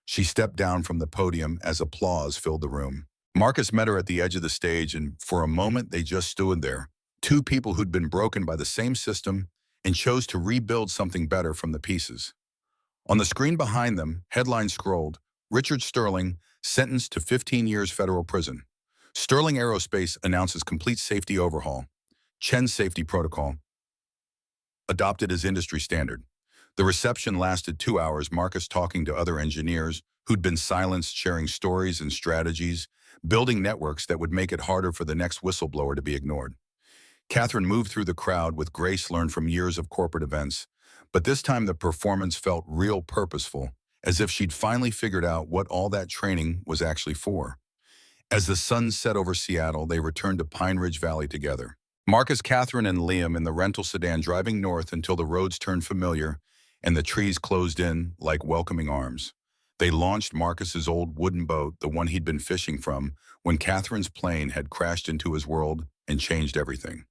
She stepped down from the podium as applause filled the room. Marcus met her at the edge of the stage, and for a moment they just stood there, two people who'd been broken by the same system and chose to rebuild something better from the pieces. On the screen behind them, headlines scrolled, Richard Sterling, sentenced to 15 years federal prison. Sterling Aerospace announces complete safety overhaul. Chen's safety protocol, adopted as industry standard. The reception lasted 2 hours, Marcus talking to other engineers who'd been silenced, sharing stories and strategies, building networks that would make it harder for the next whistleblower to be ignored. Catherine moved through the crowd with grace learned from years of corporate events, but this time the performance felt real purposeful, as if she'd finally figured out what all that training was actually for. As the sun set over Seattle, they returned to Pine Ridge Valley together. Marcus, Catherine, and Liam in the rental sedan driving north until the roads turned familiar and the trees closed in like welcoming arms. They launched Marcus's old wooden boat, the one he'd been fishing from, when Catherine's plane had crashed into his world and changed everything.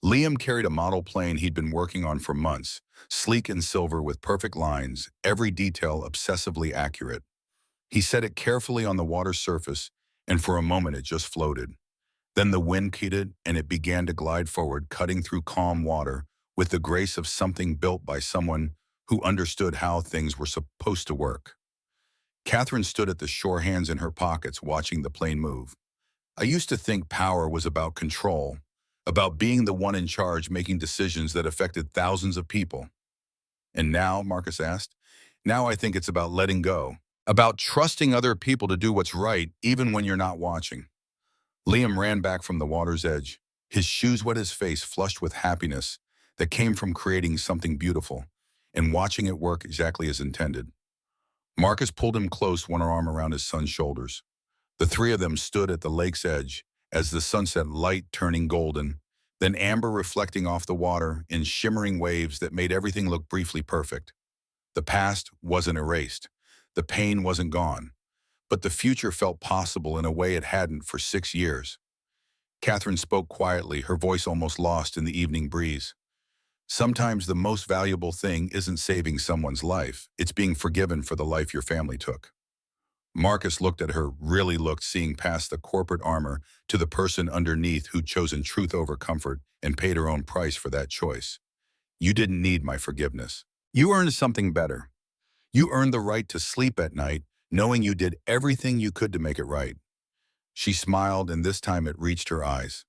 Liam carried a model plane he'd been working on for months, sleek and silver with perfect lines, every detail obsessively accurate. He set it carefully on the water's surface, and for a moment it just floated. Then the wind heated, and it began to glide forward, cutting through calm water with the grace of something built by someone who understood how things were supposed to work. Catherine stood at the shore, hands in her pockets, watching the plane move. I used to think power was about control, about being the one in charge, making decisions that affected thousands of people. And now, Marcus asked, now I think it's about letting go, about trusting other people to do what's right, even when you're not watching. Liam ran back from the water's edge, his shoes wet, his face flushed with happiness that came from creating something beautiful and watching it work exactly as intended. Marcus pulled him close, one arm around his son's shoulders. The three of them stood at the lake's edge as the sunset light turning golden, then amber reflecting off the water in shimmering waves that made everything look briefly perfect. The past wasn't erased. The pain wasn't gone. But the future felt possible in a way it hadn't for 6 years. Catherine spoke quietly, her voice almost lost in the evening breeze. Sometimes the most valuable thing isn't saving someone's life, it's being forgiven for the life your family took. Marcus looked at her, really looked, seeing past the corporate armor to the person underneath who'd chosen truth over comfort and paid her own price for that choice. You didn't need my forgiveness. You earned something better. You earned the right to sleep at night, knowing you did everything you could to make it right. She smiled, and this time it reached her eyes.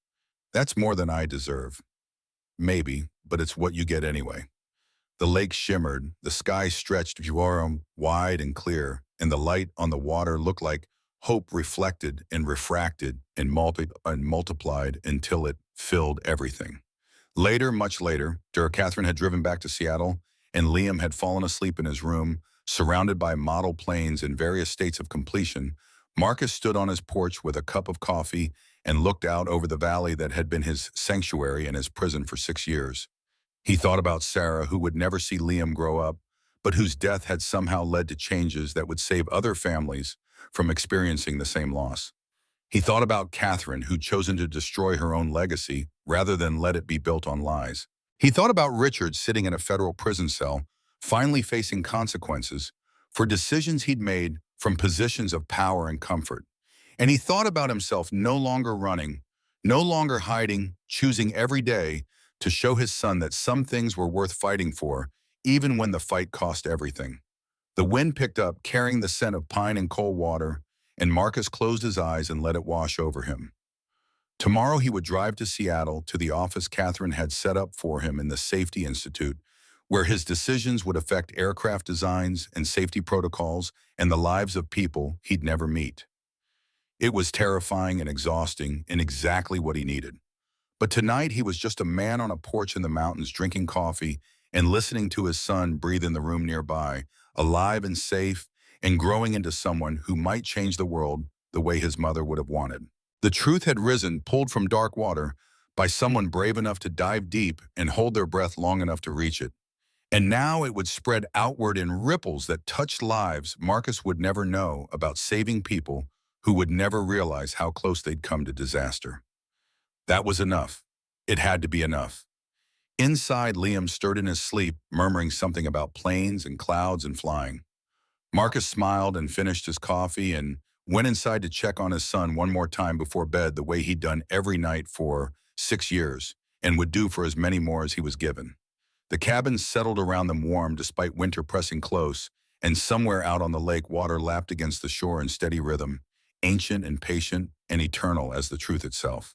That's more than I deserve. Maybe, but it's what you get anyway. The lake shimmered, the sky stretched wide and clear, and the light on the water looked like hope reflected and refracted and multiplied until it filled everything. Later, much later, Catherine had driven back to Seattle, and Liam had fallen asleep in his room, surrounded by model planes in various states of completion. Marcus stood on his porch with a cup of coffee and looked out over the valley that had been his sanctuary and his prison for 6 years. He thought about Sarah, who would never see Liam grow up, but whose death had somehow led to changes that would save other families from experiencing the same loss. He thought about Catherine, who'd chosen to destroy her own legacy rather than let it be built on lies. He thought about Richard sitting in a federal prison cell, finally facing consequences for decisions he'd made from positions of power and comfort. And he thought about himself no longer running, no longer hiding, choosing every day to show his son that some things were worth fighting for, even when the fight cost everything. The wind picked up, carrying the scent of pine and cold water, and Marcus closed his eyes and let it wash over him. Tomorrow he would drive to Seattle, to the office Catherine had set up for him in the Safety Institute, where his decisions would affect aircraft designs and safety protocols and the lives of people he'd never meet. It was terrifying and exhausting, and exactly what he needed. But tonight he was just a man on a porch in the mountains, drinking coffee and listening to his son breathe in the room nearby, alive and safe, and growing into someone who might change the world the way his mother would have wanted. The truth had risen, pulled from dark water, by someone brave enough to dive deep and hold their breath long enough to reach it. And now it would spread outward in ripples that touched lives Marcus would never know about, saving people who would never realize how close they'd come to disaster. That was enough. It had to be enough. Inside, Liam stirred in his sleep, murmuring something about planes and clouds and flying. Marcus smiled and finished his coffee and went inside to check on his son one more time before bed, the way he'd done every night for 6 years and would do for as many more as he was given. The cabin settled around them warm despite winter pressing close, and somewhere out on the lake, water lapped against the shore in steady rhythm, ancient and patient and eternal as the truth itself.